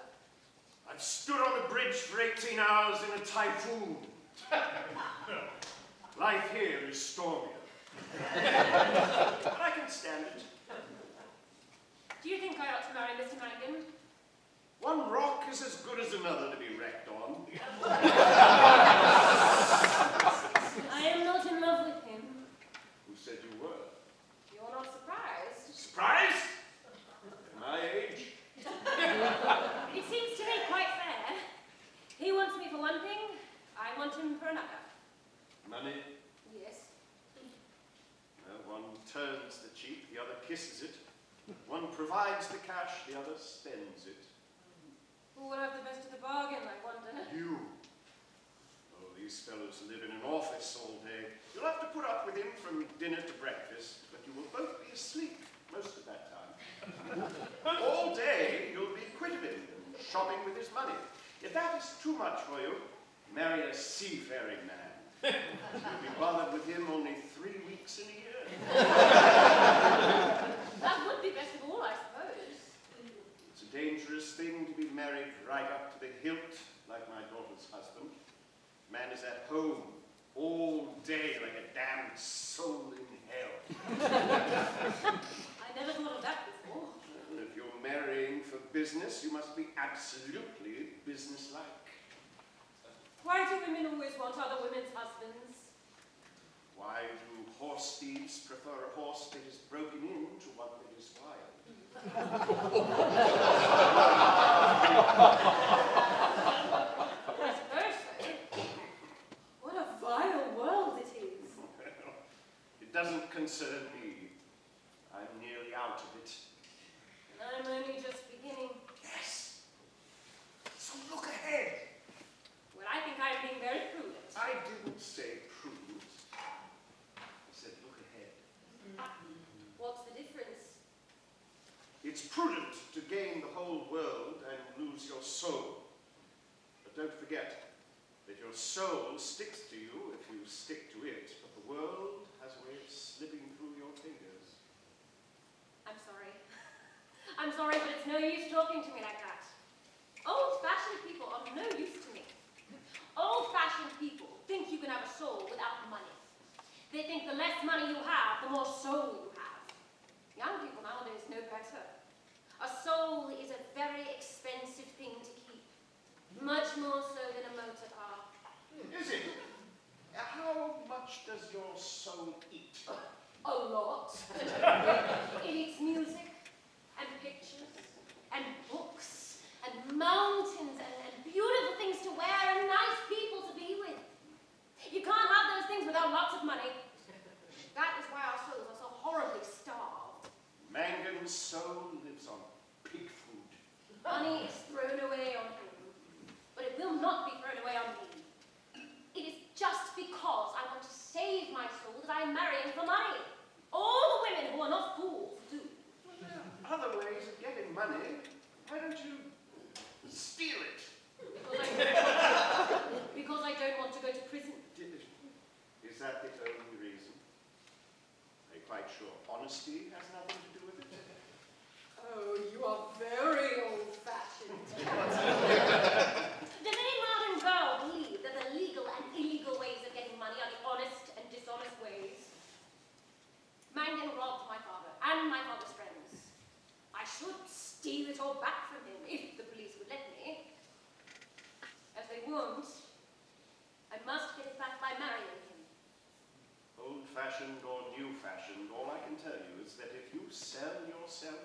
I've stood on the bridge for 18 hours in a typhoon. Life here is stormier. But I can stand it. Do you think I ought to marry Mr. Mannigan? One rock is as good as another to be wrecked on. I am not in love with him. Who said you were? You're not surprised. Surprised? At my age? It seems to me quite fair. He wants me for one thing, I want him for another. Money? Yes. One turns the cheek, the other kisses it. One provides the cash, the other spends it. Who will have the best of the bargain, I wonder? You. Oh, these fellows live in an office all day. You'll have to put up with him from dinner to breakfast, but you will both be asleep most of that time. All day you'll be quit of him and shopping with his money. If that is too much for you, marry a seafaring man. You'll be bothered with him only 3 weeks in a year. That would be best of all, I suppose. It's a dangerous thing to be married right up to the hilt, like my daughter's husband. Man is at home all day like a damned soul in hell. I never thought of that before. And if you're marrying for business, you must be absolutely businesslike. Why do women always want other women's husbands? Why do horse thieves prefer a horse that is broken in to one that is wild? I suppose so. What a vile world it is. Well, it doesn't concern me. I'm nearly out of it. And I'm only just beginning. Yes. So look ahead. Well, I think I'm being very prudent. I didn't say prudent. I said look ahead. What's the difference? It's prudent to gain the whole world and lose your soul. But don't forget that your soul sticks to you if you stick to it, but the world has a way of slipping through your fingers. I'm sorry. I'm sorry, but it's no use talking to me like that. Old-fashioned people are no use to me. Old-fashioned people think you can have a soul without money. They think the less money you have, the more soul you have. Young people nowadays know better. A soul is a very expensive thing to keep. Much more so than a motor car. Is it? How much does your soul eat? A lot. It eats music, and pictures, and books, and mountains, and got lots of money. That is why our souls are so horribly starved. Mangan's soul lives on pig food. Money is thrown away on him, but it will not be thrown away on me. It is just because I want to save my soul that I'm marrying for money. All the women who are not fools do. Well, there are other ways of getting money. Why don't you steal it? Because I don't want to go to prison. Is that the only reason? Are you quite sure honesty has nothing to do with it? Oh, you are very old-fashioned. Does any modern girl believe that the legal and illegal ways of getting money are the honest and dishonest ways? Mangan robbed my father and my father's friends. I should steal it all back from him if the police would let me. As they won't, I must get it back by marrying him. Old-fashioned or new-fashioned, all I can tell you is that if you sell yourself,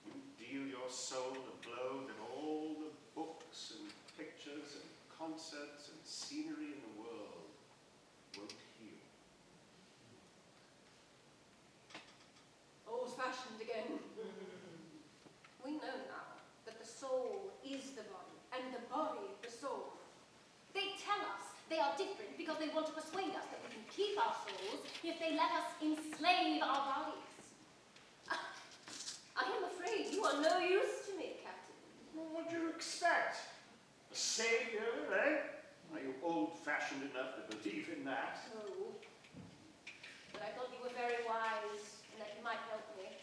you deal your soul a blow that all the books and pictures and concerts and scenery in the world won't heal. Old-fashioned again. We know now that the soul is the body, and the body the soul. They tell us they are different because they want to persuade us that we can keep our souls if they let us enslave our bodies. I am afraid you are no use to me, Captain. Well, what do you expect? A savior, eh? Are you old-fashioned enough to believe in that? No. But I thought you were very wise and that you might help me.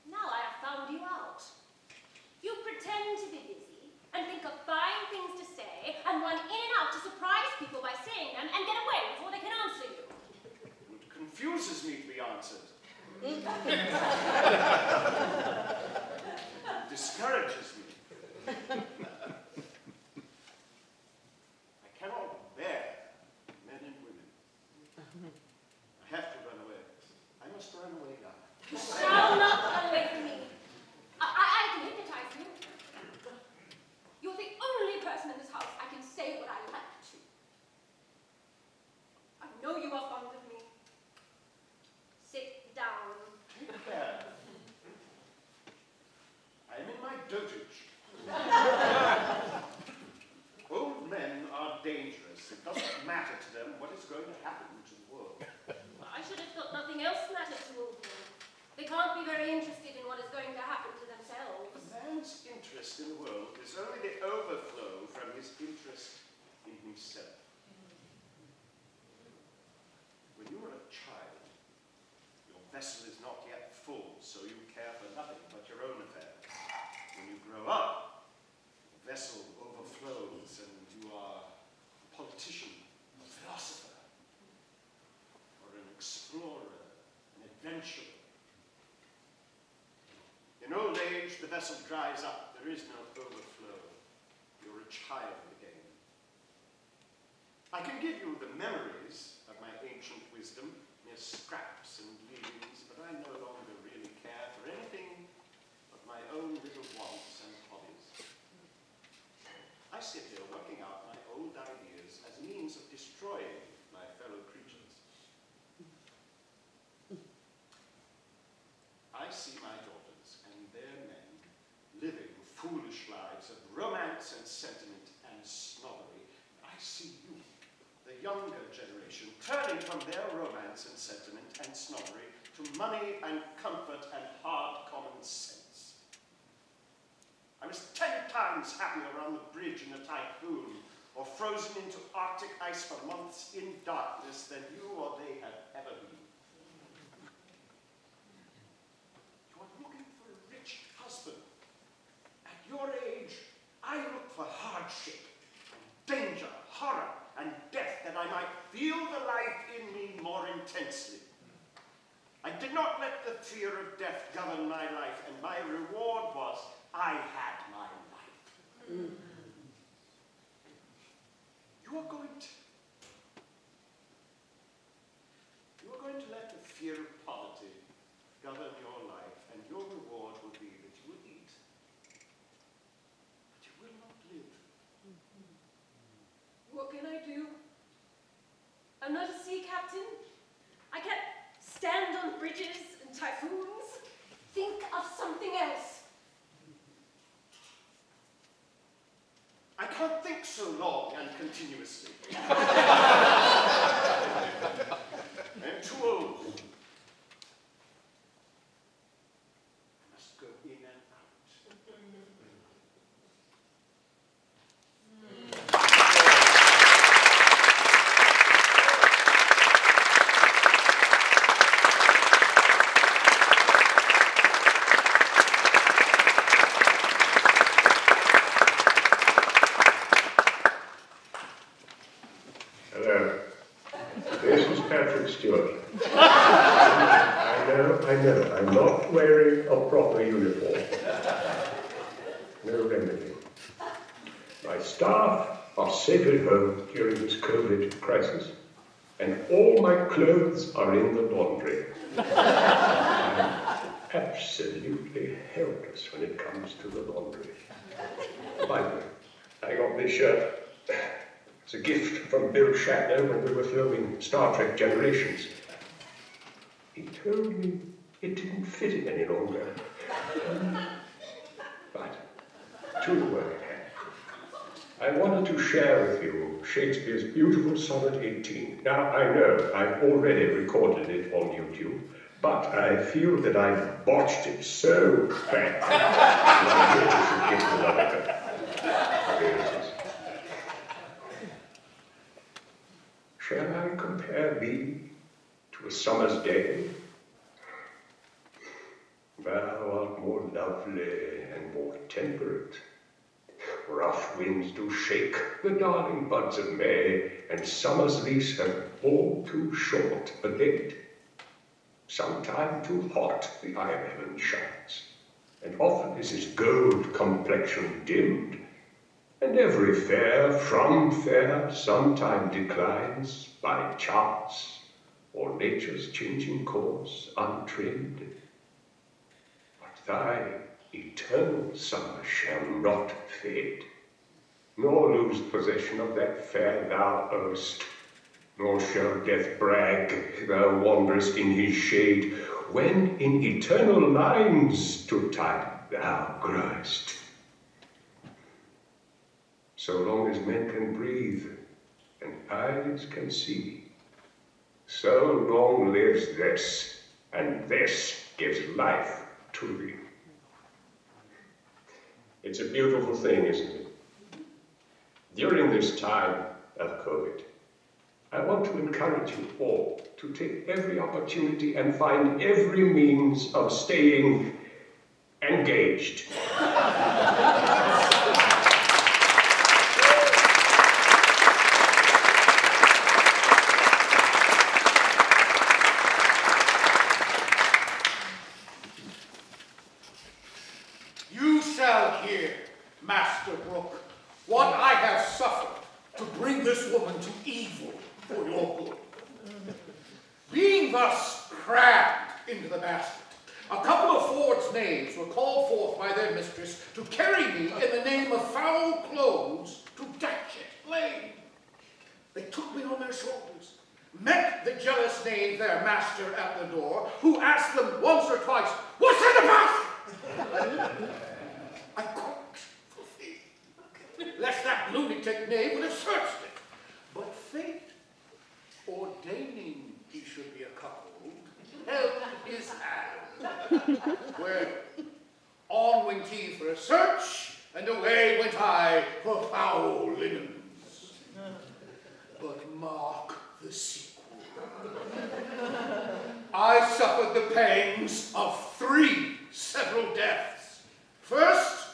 Now I have found you out. You pretend to be busy and think of fine things to say and run in and out to surprise people by saying them and get away before they can answer you. It confuses me to be answered. Discourages me. I cannot bear men and women. I have to run away. I must run away now. You shall not run away from me. I can hypnotize you. You're the only person in this house I can say what I like to. I know you are fond of me. Sit down. There. I am in my dotage. Old men are dangerous. It doesn't matter to them what is going to happen to the world. I should have thought nothing else mattered to old men. They can't be very interested in what is going to happen to themselves. A man's interest in the world is only the overflow from his interest in himself. When you are a child, your vessel is not yet full, so you care for nothing but your own affairs. When you grow up, the vessel overflows and you are a politician, a philosopher, or an explorer, an adventurer. In old age, the vessel dries up. There is no overflow. You're a child again. I can give you the memories of my ancient wisdom, mere scraps and leavings, but I no longer really care for anything but my own little wants and hobbies. I sit here working out my old ideas as a means of destroying my fellow creatures. I see my daughters and their men living foolish lives of romance and sentiment and snobbery. I see you, the younger generation, turning from their romance and sentiment and snobbery to money and comfort and hard common sense. I was 10 times happier on the bridge in a typhoon or frozen into Arctic ice for months in darkness than you or they had ever been. You are looking for a rich husband. At your age, I look for hardship, danger, horror, and death that I might feel the life in me more intensely. I did not let the fear of death govern my life, and my reward was I had my life. You are going to let the fear of poverty govern your life, and your reward will be that you will eat, but you will not live. What can I do? I I'm not a sea captain. I can't stand on bridges and typhoons. Think of something else. I can't think so long and continuously. I'm too old. I must go in and out. I know, I'm not wearing a proper uniform. No remedy. My staff are safe at home during this COVID crisis, and all my clothes are in the laundry. I'm absolutely helpless when it comes to the laundry. By the way, I got this shirt. It's a gift from Bill Shatner when we were filming Star Trek Generations. He told me it didn't fit him any longer. But to the work at hand. I wanted to share with you Shakespeare's beautiful Sonnet 18. Now, I know I've already recorded it on YouTube, but I feel that I've botched it so badly that I really should give it another go. Here it is. Shall I compare thee to a summer's day? Thou art more lovely and more temperate. Rough winds do shake the darling buds of May, and summer's lease have all too short a date. Sometime too hot the eye of heaven shines, and often is his gold complexion dimmed, and every fair from fair sometime declines by chance or nature's changing course untrimmed. But thy eternal summer shall not fade, nor lose possession of that fair thou owest, nor shall death brag thou wanderest in his shade, when in eternal lines to time thou growest. So long as men can breathe and eyes can see, so long lives this, and this gives life to thee. It's a beautiful thing, isn't it? During this time of COVID, I want to encourage you all to take every opportunity and find every means of staying engaged. You shall hear, Master Brooke, what I have suffered to bring this woman to evil for your good. Being thus crammed into the basket, a couple of Ford's knaves were called forth by their mistress to carry me in the name of foul clothes to Datchet Lane. They took me on their shoulders, met the jealous knave, their master, at the door, who asked them once or twice, "What's in the basket?" I cooked for fear, lest that lunatic knave would have searched it. But fate, ordaining he should be a cuckold, held his hand. Where on went he for a search, and away went I for foul linens. But mark the sequel. I suffered the pangs of 3 several deaths. First,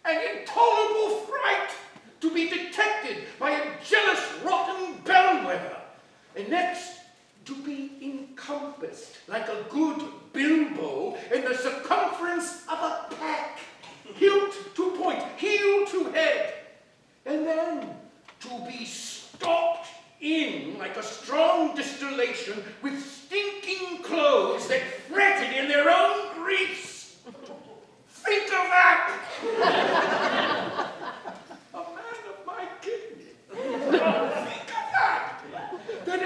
an intolerable fright to be detected by a jealous rotten bellwether, and next, to be encompassed like a good bilbo in the circumference of a pack, hilt to point, heel to head, and then to be stopped in like a strong distillation with stinking clothes that fretted in their own grease. Think of that! A man of my kidney. Think of that! That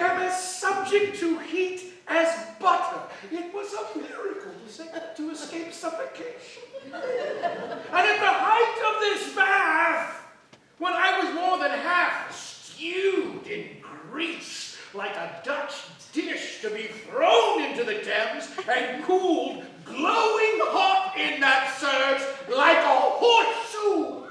the Thames and cooled, glowing hot in that surge like a horseshoe.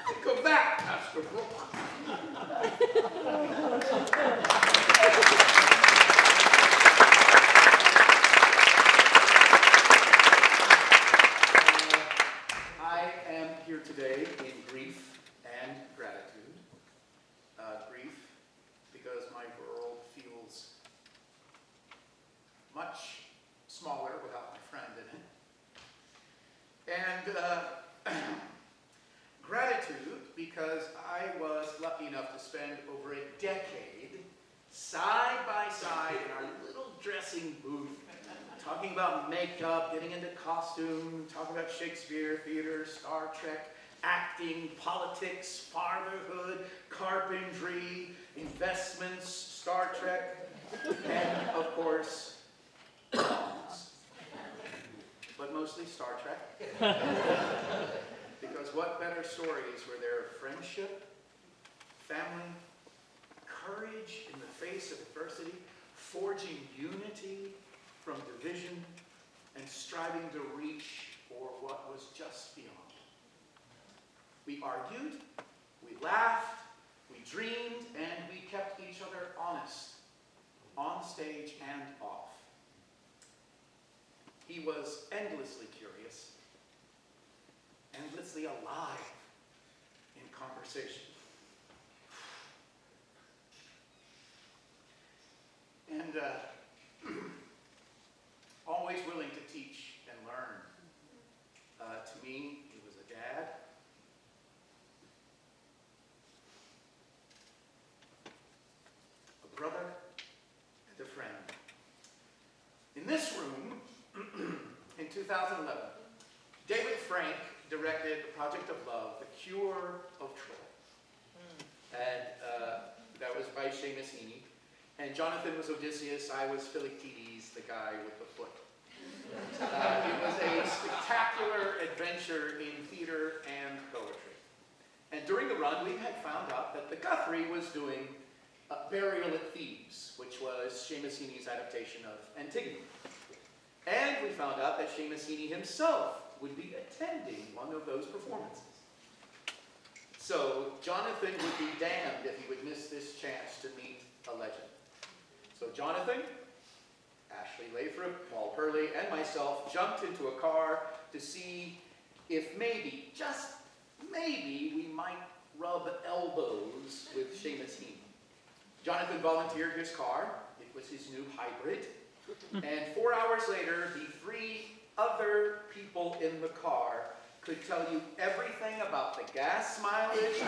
Think of that, Master Brooke. I am here today in grief and gratitude. Grief because my world feels much smaller without my friend in it. And gratitude because I was lucky enough to spend over a decade side by side in our little dressing booth, talking about makeup, getting into costume, talking about Shakespeare, theater, Star Trek, acting, politics, fatherhood, carpentry, investments, Star Trek, and of course, dogs. But mostly Star Trek. Because what better stories were there of friendship, family, courage in the face of adversity, forging unity from division, and striving to reach for what was just beyond. We argued, we laughed, we dreamed, and we kept each other honest, on stage and off. He was endlessly curious, endlessly alive in conversation. And always willing to teach and learn. To me, he was a dad, a brother, and a friend. In this room, in 2011, David Frank directed The Project of Love, The Cure of Troy. And that was by Seamus Heaney. And Jonathan was Odysseus, I was Philoctetes, the guy with the foot. It was a spectacular adventure in theater and poetry. And during the run, we had found out that the Guthrie was doing Burial at Thebes, which was Seamus Heaney's adaptation of Antigone. And we found out that Seamus Heaney himself would be attending one of those performances. So Jonathan would be damned if he would miss this chance to meet a legend. So Jonathan, Ashley Lathrop, Paul Hurley, and myself jumped into a car to see if maybe, just maybe, we might rub elbows with Seamus Heaney. Jonathan volunteered his car. It was his new hybrid. And 4 hours later, the 3 other people in the car could tell you everything about the gas mileage,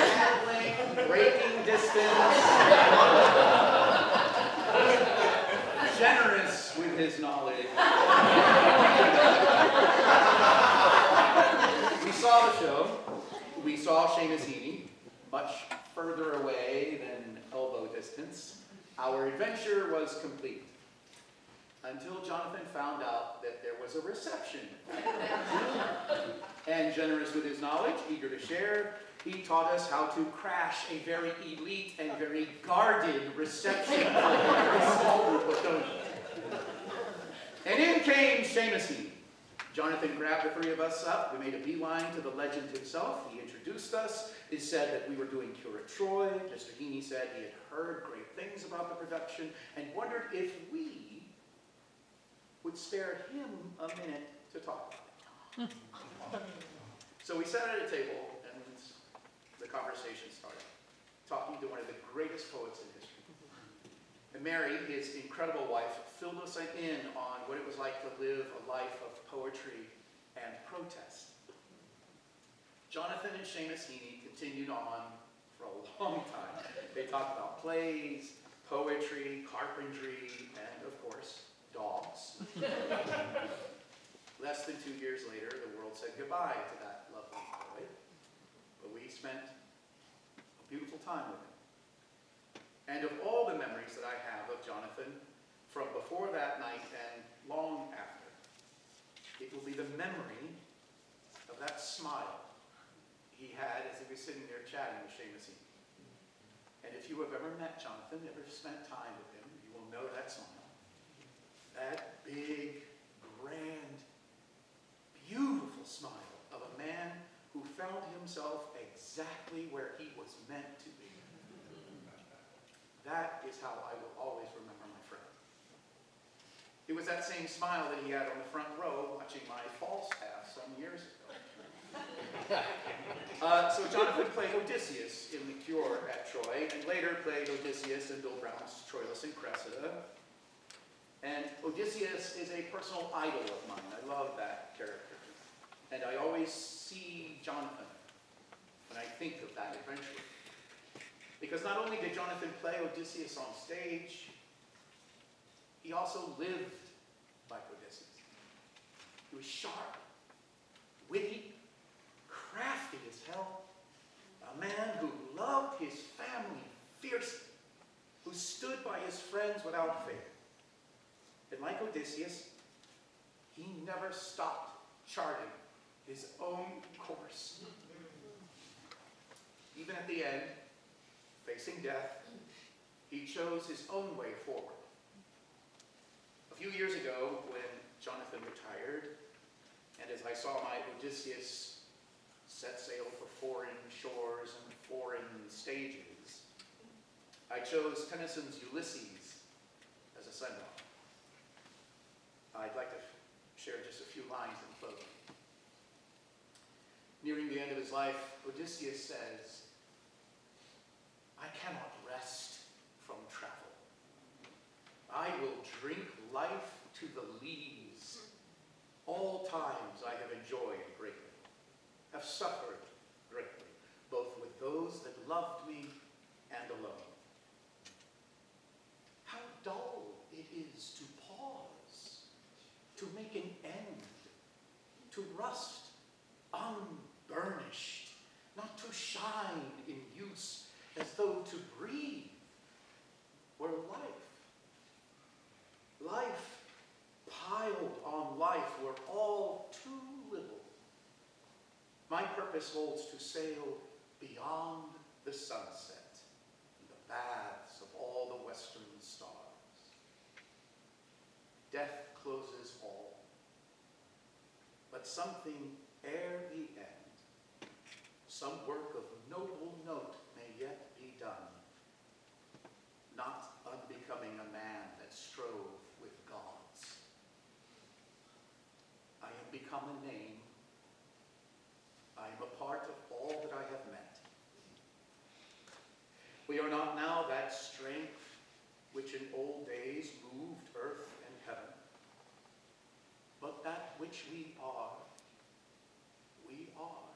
handling, braking distance. Generous with his knowledge. We saw the show. We saw Seamus Heaney, much further away than elbow distance. Our adventure was complete. Until Jonathan found out that there was a reception. And generous with his knowledge, eager to share, he taught us how to crash a very elite and very guarded reception for a very small group of donors. And in came Seamus Heaney. Jonathan grabbed the 3 of us up. We made a beeline to the legend himself. He introduced us. He said that we were doing Cure at Troy. Mr. Heaney said he had heard great things about the production and wondered if we would spare him a minute to talk about it. So we sat at a table and the conversation started, talking to one of the greatest poets in history. And Mary, his incredible wife, filled us in on what it was like to live a life of poetry and protest. Jonathan and Seamus Heaney continued on for a long time. They talked about plays, poetry, carpentry, and of course, dogs. Less than 2 years later, the world said goodbye to that lovely boy. But we spent a beautiful time with him. And of all the memories that I have of Jonathan, from before that night and long after, it will be the memory that smile he had as he was sitting there chatting with Seamus. And if you have ever met Jonathan, ever spent time with him, you will know that smile. That big, grand, beautiful smile of a man who found himself exactly where he was meant to be. That is how I will always remember my friend. It was that same smile that he had on the front row watching my false pass some years ago. So Jonathan played Odysseus in The Cure at Troy, and later played Odysseus in Bill Brown's Troilus and Cressida. And Odysseus is a personal idol of mine. I love that character. And I always see Jonathan when I think of that adventure. Because not only did Jonathan play Odysseus on stage, he also lived like Odysseus. He was sharp, witty, crafty as hell, a man who loved his family fiercely, who stood by his friends without fail. And like Odysseus, he never stopped charting his own course. Even at the end, facing death, he chose his own way forward. A few years ago, when Jonathan retired, and as I saw my Odysseus set sail for foreign shores and foreign stages, I chose Tennyson's Ulysses as a send-off. I'd like to share just a few lines in closing. Nearing the end of his life, Odysseus says, "I cannot rest from travel. I will drink life to the lees. All times I have enjoyed greatly, have suffered greatly, both with those that loved me and alone. How dull it is to pause, to make an end, to rust unburnished, not to shine in use, as though to breathe were life piled on life were all too little. My purpose holds to sail beyond the sunset, and the baths of all the western stars. Death closes all, but something ere the end, some work of noble note may yet be done, not unbecoming a man that strove with gods. I have become a name. I am a part of all that I have met. We are not now that strength which in old days moved earth and heaven, but that which we are. We are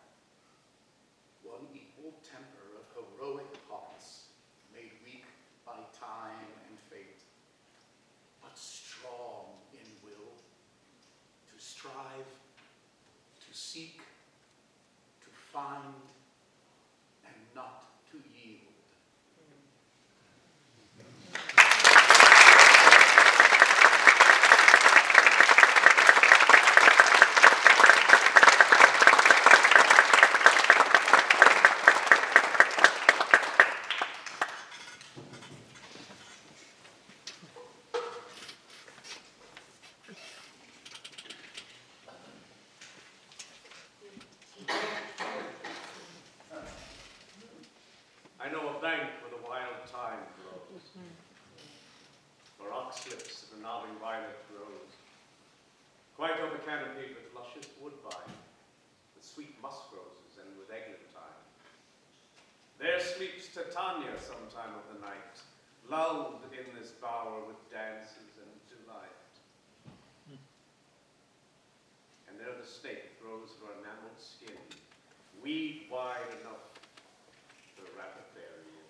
one equal temper of heroic hearts, made weak by time and fate, but strong in will, to strive, to seek, to find, and not to yield. I know a bank where the wild thyme flows, where oxlips and the nodding violet grows, quite over-canopied with luscious woodbine, with sweet musk roses and with eglantine. There sleeps Titania sometime of the night, lulled in this bower with dances and delight. And there the snake throws her enameled skin, weed wide enough to wrap a fairy in.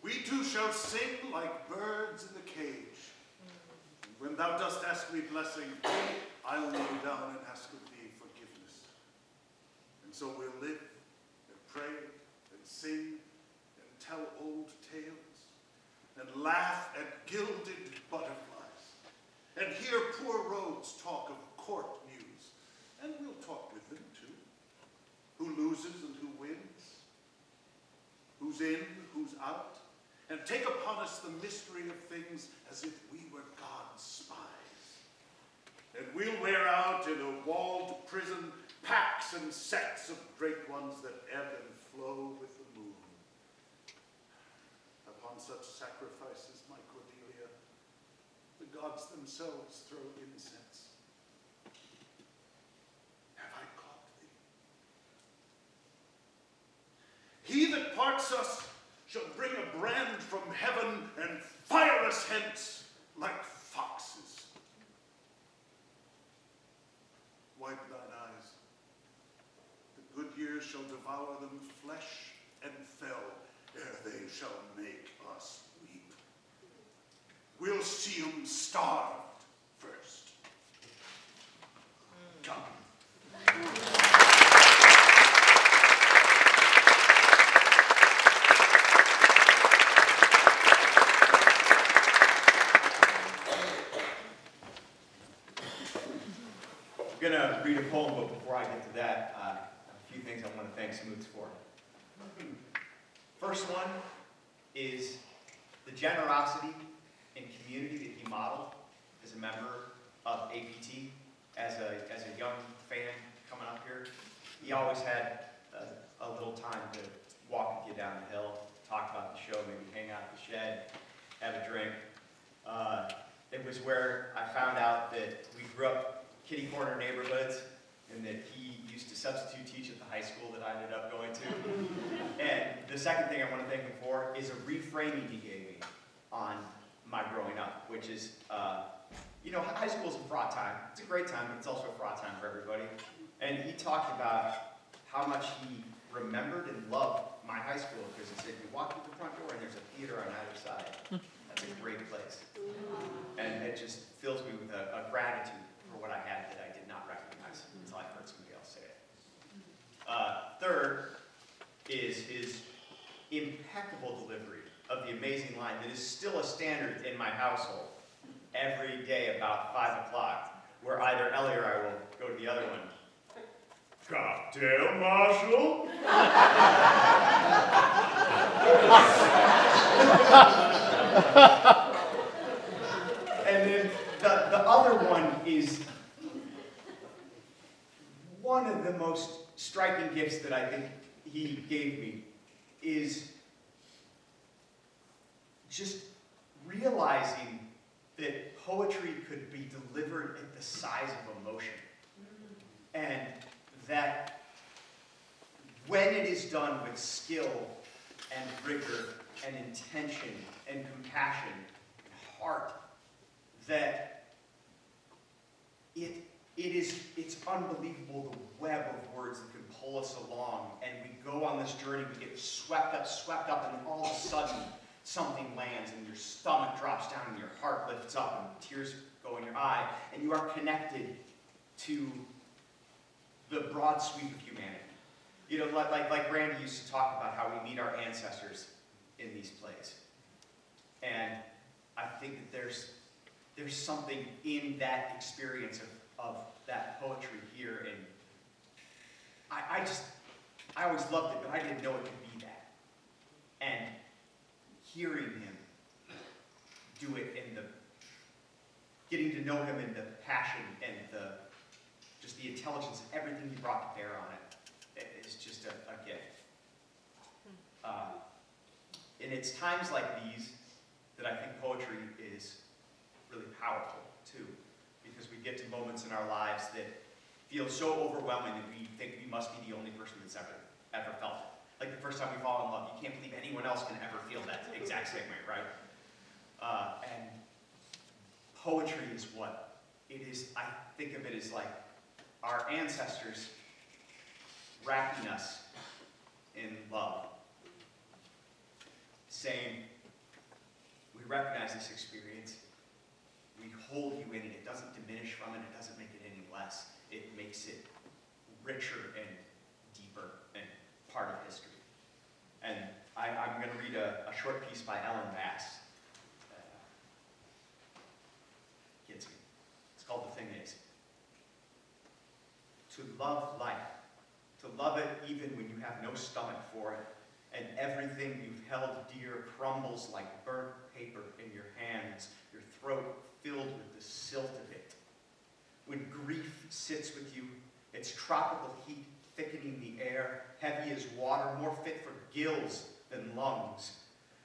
We too shall sing like birds laugh at gilded butterflies, and hear poor rogues talk of court news, and we'll talk with them too. Who loses and who wins, who's in, who's out, and take upon us the mystery of things as if we were God's spies. And we'll wear out in a walled prison packs and sets of great ones that ebb and flow with the moon. Upon such sacrifices, my Cordelia, the gods themselves throw incense. Have I caught thee? He that parts us shall bring a brand from heaven and fire us hence like foxes. Wipe thine eyes. The good years shall devour them flesh and fell, ere they shall make us weep. We'll see 'em starved first. Come. I'm going to read a poem, but before I get to that, a few things I want to thank Smoots for. First one is the generosity and community that he modeled as a member of APT, as a young fan coming up here. He always had a little time to walk with you down the hill, talk about the show, maybe hang out at the shed, have a drink. It was where I found out that we grew up kitty corner neighborhoods, and that he used to substitute teach at the high school that I ended up going to. And the second thing I want to thank him for is a reframing he gave me on my growing up, which is, you know, high school is a fraught time. It's a great time, but it's also a fraught time for everybody. And he talked about how much he remembered and loved my high school, because he said, you walk through the front door and there's a theater on either side. That's a great place. And it just fills me with a gratitude for what I had that I did not recognize until I heard somebody else say it. Third is his impeccable delivery of the amazing line that is still a standard in my household every day about 5 o'clock, where either Ellie or I will go to the other one. Cocktail, Marshal? And then the other one is one of the most striking gifts that I think he gave me is just realizing that poetry could be delivered at the size of emotion. And that when it is done with skill and rigor and intention and compassion and heart, that it's unbelievable the web of words that can pull us along, and we go on this journey, we get swept up, and then all of a sudden something lands and your stomach drops down and your heart lifts up and tears go in your eye, and you are connected to the broad sweep of humanity. You know, like Randy used to talk about how we meet our ancestors in these plays. And I think that there's something in that experience of that poetry here, and I always loved it, but I didn't know it could be that. And hearing him do it, and getting to know him, and the passion and just the intelligence and everything he brought to bear on it is just a gift. And it's times like these that I think poetry is really powerful too, because we get to moments in our lives that feel so overwhelming that we think we must be the only person that's ever felt it. Like the first time we fall in love, you can't believe anyone else can ever feel that exact same way, right? And poetry is what it is. I think of it as like our ancestors wrapping us in love, saying, we recognize this experience, we hold you in it, it doesn't diminish from it, it doesn't make it any less, it makes it richer and deeper and part of history. And I'm going to read a short piece by Ellen Bass to love life, to love it even when you have no stomach for it, and everything you've held dear crumbles like burnt paper in your hands, your throat filled with the silt of it. When grief sits with you, its tropical heat thickening the air, heavy as water, more fit for gills than lungs.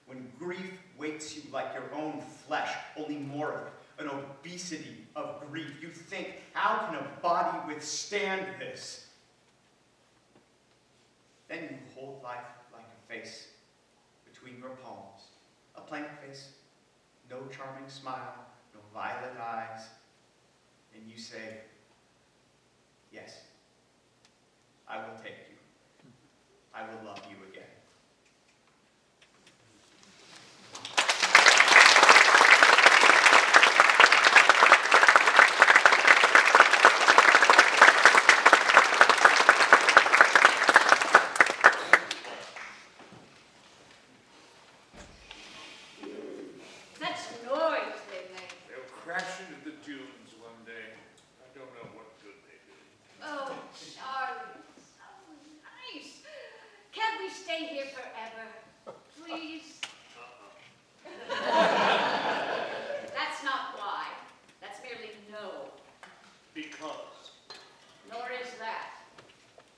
When grief waits you like your own flesh, only more of it, an obesity of grief. You think, how can a body withstand this? Then you hold life like a face between your palms, a blank face, no charming smile, no violet eyes, and you say, yes, I will take you. I will love you again.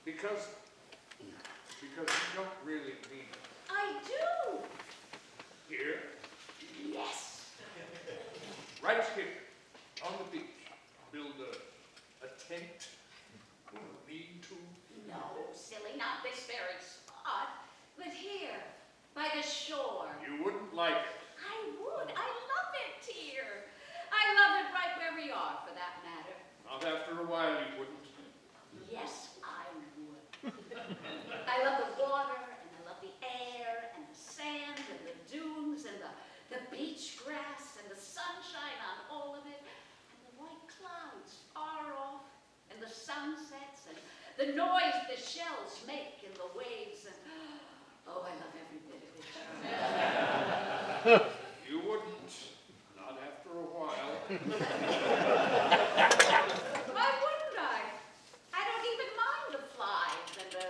Because you don't really mean it. I do. Here? Yes. Right here, on the beach. Build a tent, lean-to. No, silly, not this very spot, but here, by the shore. You wouldn't like it. I would. I love it here. I love it right where we are, for that matter. Not after a while you wouldn't. Yes, I would. I love the water, and I love the air, and the sand, and the dunes, and the beach grass, and the sunshine on all of it, and the white clouds far off, and the sunsets, and the noise the shells make in the waves, and oh, I love every bit of it. You wouldn't. Not after a while. Why wouldn't I? I don't even mind the flies and the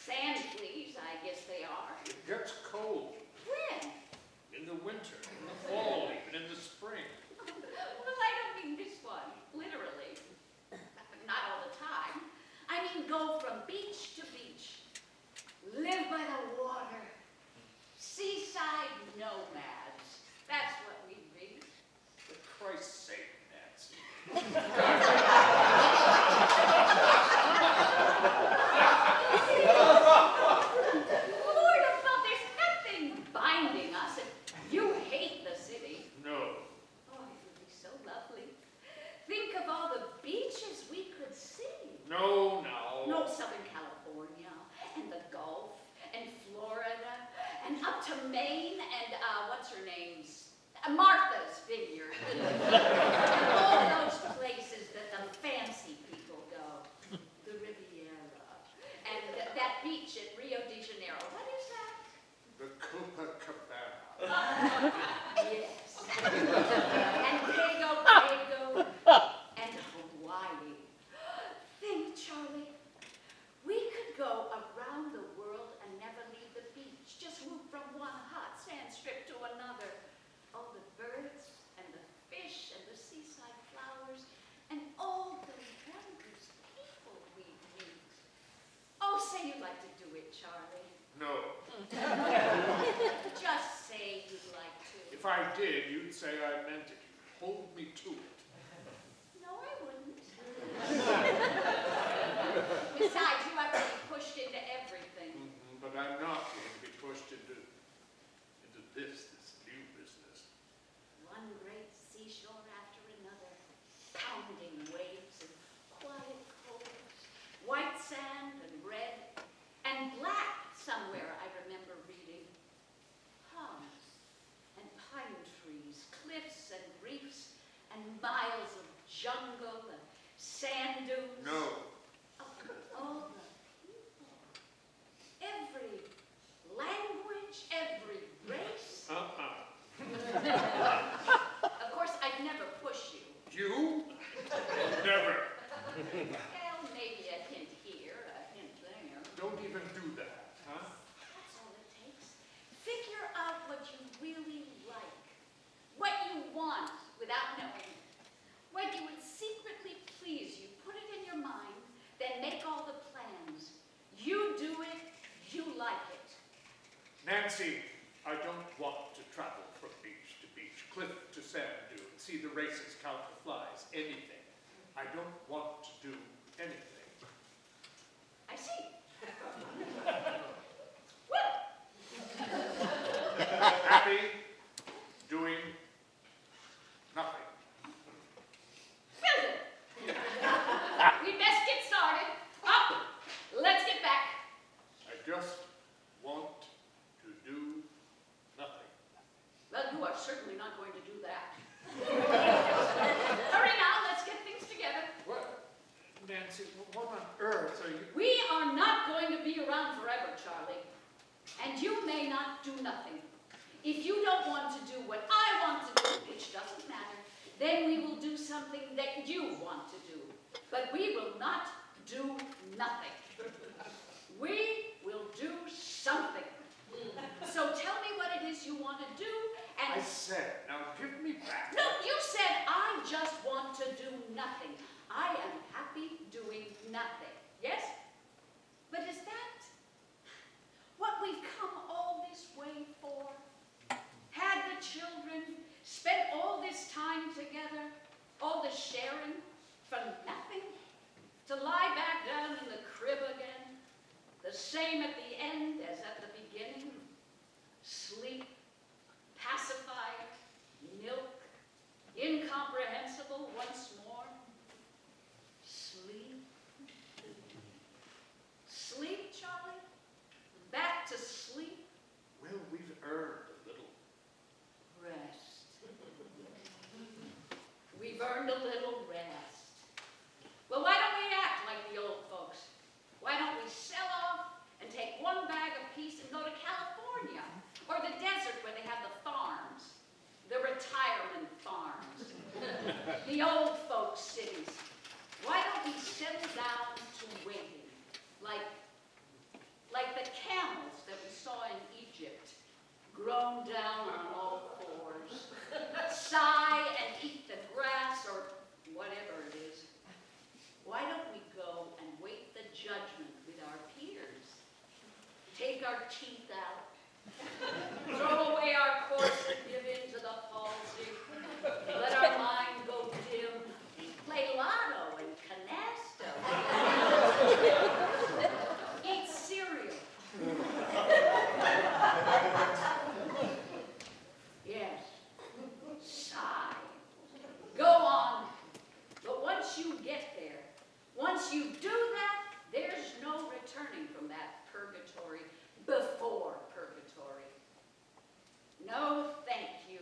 sand fleas, I guess they are. It gets cold. When? In the winter, in the fall, even in the spring. Well, I don't mean this one, literally. Not all the time. I mean go from beach to beach. Live by the water. Seaside nomads. That's what we read. For Christ's sake, Nancy. Lord above, there's nothing binding us. And you hate the city. No. Oh, it would be so lovely. Think of all the beaches we could see. No, no. No, Southern California, and the Gulf, and Florida, and up to Maine, and what's her name's? Martha's Vineyard. And all those places that the fancy people go. The Riviera. And that beach at Rio de Janeiro. What is that? The Copacabana. Yes. And Pago, and Hawaii. Think, Charlie, we could go around the world and never leave the beach. Just move from one hot sand strip to another. All the birds and the fish and the seaside flowers and all the wondrous people we meet. Oh, say you'd like to do it, Charlie. No. Just say you'd like to. If I did, you'd say I meant it. You'd hold me to it. No, I wouldn't. Besides, you have to be pushed into everything. But I'm not going to be pushed into this new business. One great seashore after another, pounding waves and quiet coves, white sand and red, and black somewhere, I remember reading. Palms and pine trees, cliffs and reefs, and Well, maybe a hint here, a hint there. Don't even do that, huh? That's all it takes. Figure out what you really like. What you want without knowing it. What you would secretly please you. Put it in your mind, then make all the plans. You do it, you like it. Nancy, I don't want to travel from beach to beach, cliff to sand dune, see the races, count the flies, anything. I don't want to do anything. I see. Well. Happy doing nothing. Well then. We best get started. Up. Let's get back. I just want to do nothing. Well, you are certainly not going to do that. Hurry now, let's get things together. What? Nancy, what on earth are you... We are not going to be around forever, Charlie. And you may not do nothing. If you don't want to do what I want to do, which doesn't matter, then we will do something that you want to do. But we will not do nothing. We will do something. So tell me what it is you want to do, and... I said, now give me back. No, you said I just want to do nothing. I am happy doing nothing. Yes? But is that what we've come all this way for? Had the children, spent all this time together, all the sharing for nothing? To lie back down in the crib again, the same at the end as at the beginning? Sleep, pacifier, milk, incomprehensible once more. Sleep. Sleep, Charlie? Back to sleep? Well, we've earned a little. Rest. We've earned a little rest. Well, why don't we act like the old folks? Why don't we sell off and take one bag apiece and go to California? Or the desert where they have the farms. The retirement farms. The old folks' cities. Why don't we settle down to waiting? Like the camels that we saw in Egypt, grown down on all fours. Sigh and eat the grass or whatever it is. Why don't we go and wait the judgment with our peers? Take our teeth out. Throw away our course and give in to the palsy. Let our mind go dim. Play lotto and canasta. Eat cereal. Yes. Sigh. Go on. But once you get there, once you do that, there's no returning from that purgatory before purgatory. No, thank you.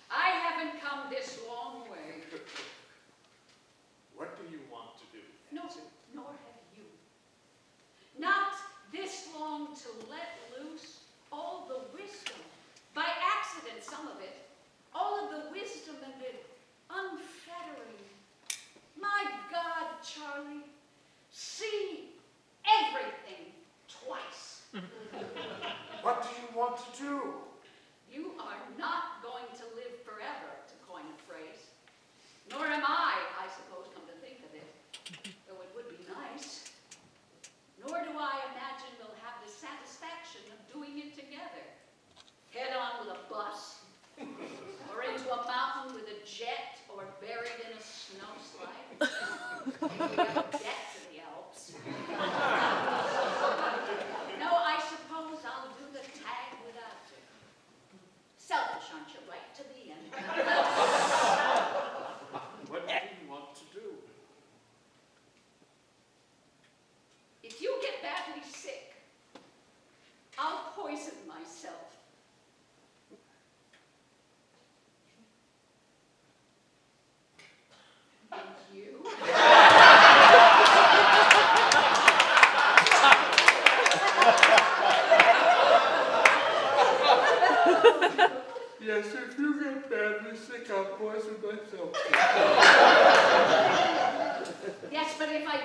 I haven't come this long way. What do you want to do? No, nor have you. Not this long to let loose all the wisdom, by accident some of it, all of the wisdom and the unfettering. My God, Charlie, see everything twice. What do you want to do? You are not going to live forever, to coin a phrase. Nor am I suppose, come to think of it, though it would be nice. Nor do I imagine we'll have the satisfaction of doing it together. Head on with a bus, or into a mountain with a jet, or buried in a snowslide. We have a debt to the Alps. No, I suppose I'll do the tag without it. Selfish, aren't you, right to the end? What do you want to do? If you get badly sick, I'll poison myself.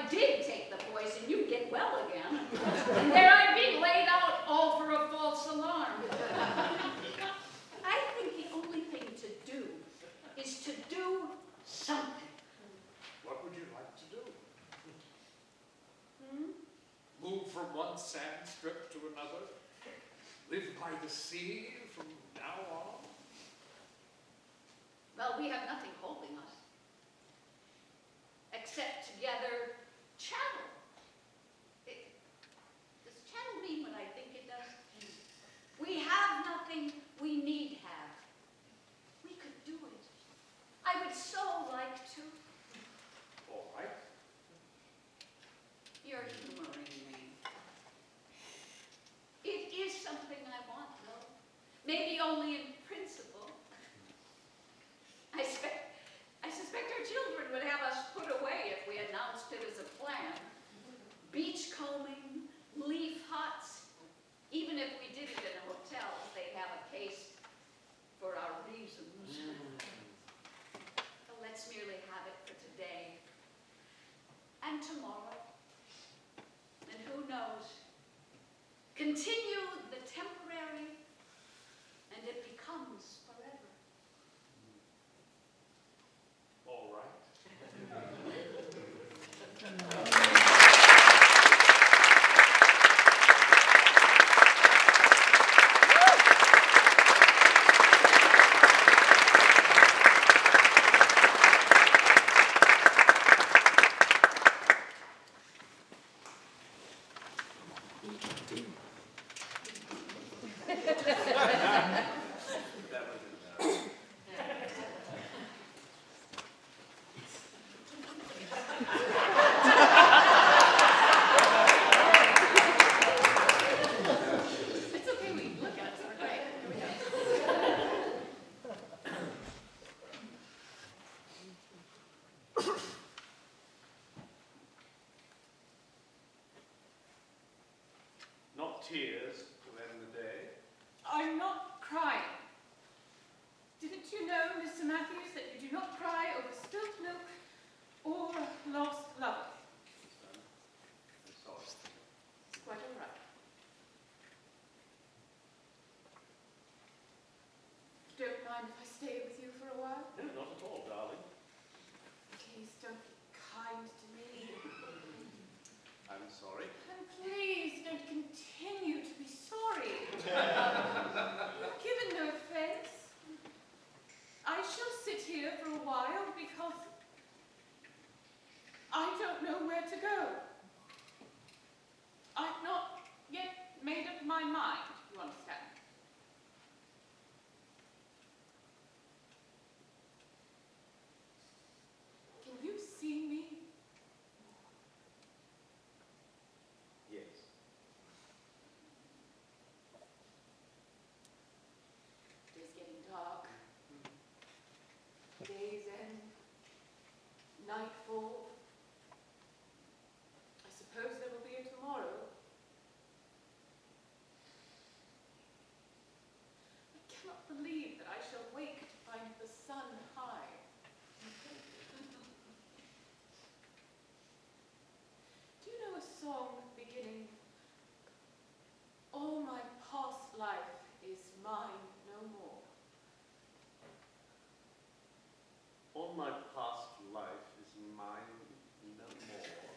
I did take the poison, you'd get well again. And there I'd be laid out all for a false alarm. I think the only thing to do is to do something. What would you like to do? Hmm? Move from one sand strip to another? Live by the sea from now on? Well, we have nothing holding us. Except together chattel. Does chattel mean what I think it does? We have nothing we need have. We could do it. I would so like to. All right. You're humoring me. It is something I want, though. Maybe only in principle. I suspect our children would have us put away if we announced it as a plan. Beachcombing, leaf huts. Even if we did it in a hotel, they'd have a case for our reasons. But let's merely have it for today and tomorrow. And who knows? Continue the temporary, and it becomes forever. All right. It's okay, we look at it, right? Here we go. Not tears to end the day. I'm not crying. Didn't you know, Mr. Matthews, that you do not cry over spilt milk or lost love? I'm sorry. It's quite all right. Don't mind if I stay with you for a while? No, not at all, darling. Please don't be kind to me. I'm sorry. And please don't continue to be sorry. Given no offense, I shall sit here for a while because I don't know where to go. I've not yet made up my mind, you understand. Can you see me? Yes. It is getting dark. Day's end. Nightfall. I suppose there will be a tomorrow. I cannot believe that I shall wake to find the sun high. Do you know a song beginning, "All my past life is mine no more"? All my past life is mine no more.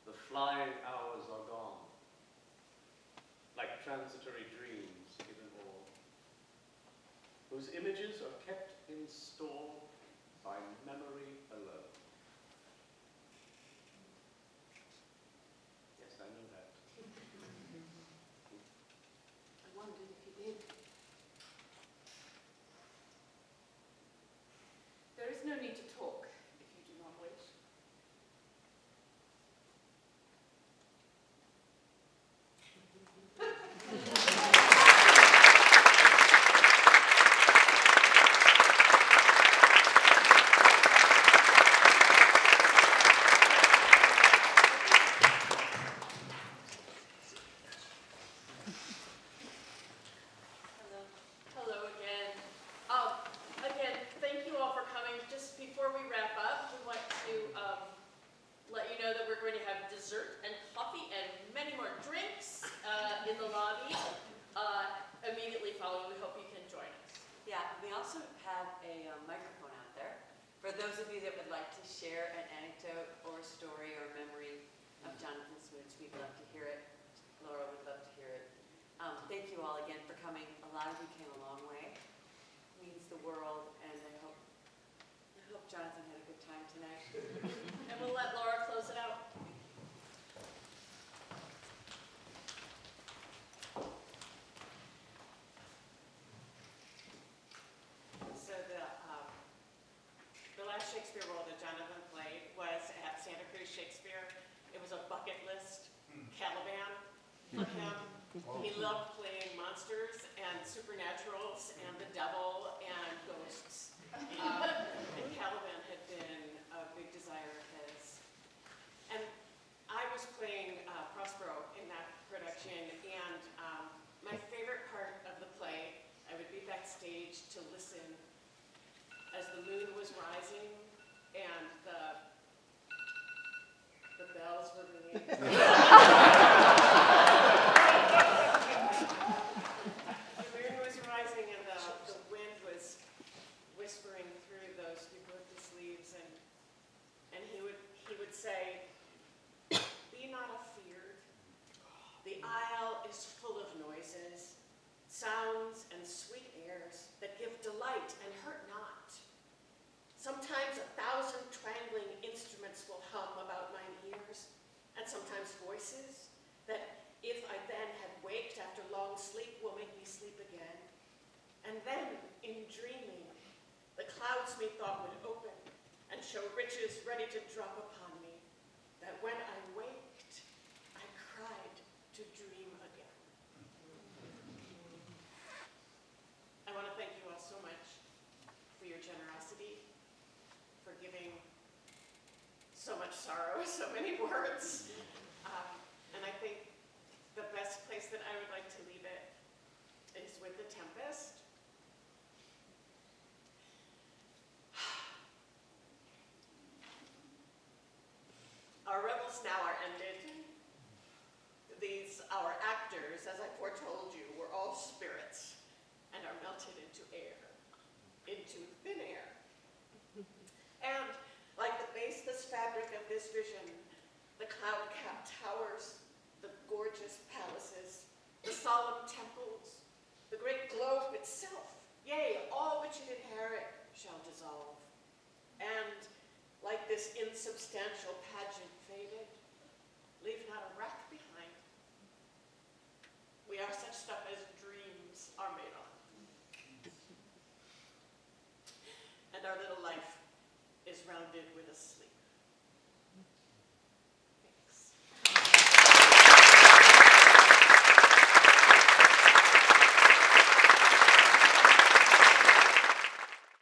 The flying hours are gone, like transitory dreams given o'er, whose images are kept in store by memory alone. Yes, I know that. I wondered if you did. There is no need to talk if you do not wish. let you know that we're going to have dessert and coffee and many more drinks in the lobby immediately following. We hope you can join us. Yeah, we also have a microphone out there. For those of you that would like to share an anecdote or story or memory of Jonathan Smoots, we'd love to hear it. Laura would love to hear it. Thank you all again for coming. A lot of you came a long way. It means the world, and I hope Jonathan had a good time tonight. And we'll let Laura close it out. So the last Shakespeare role that Jonathan played was at Santa Cruz Shakespeare. It was a bucket list Caliban for him. He loved playing monsters and supernaturals and the devil and ghosts. And Caliban had been a big desire of his. And I was playing Prospero in that production, and my favorite part of the play, I would be backstage to listen as the moon was rising and the bells were ringing. The moon was rising and the wind was whispering through those eucalyptus leaves, and he would say, "Be not afeared. The isle is full of noises, sounds and sweet airs that give delight and hurt not. Sometimes 1,000 twangling instruments will hum about mine ears, and sometimes voices that, if I then had waked after long sleep, will make me sleep again. And then, in dreaming, the clouds methought would open and show riches ready to drop upon me, that when I waked, I cried to dream again." I want to thank you all so much for your generosity, for giving so much sorrow, so many words. And I think the best place that I would like to leave it is with The Tempest. Our revels now are ended. These, our actors, as I foretold you, were all spirits and are melted into air, into thin air. And like the baseless fabric of this vision, the cloud-capped towers, the gorgeous palaces, the solemn temples, the great globe itself, yea, all which it inherit, shall dissolve. And like this insubstantial pageant faded, leave not a wreck behind. We are such stuff as dreams are made of. And our little life is rounded with a sleep.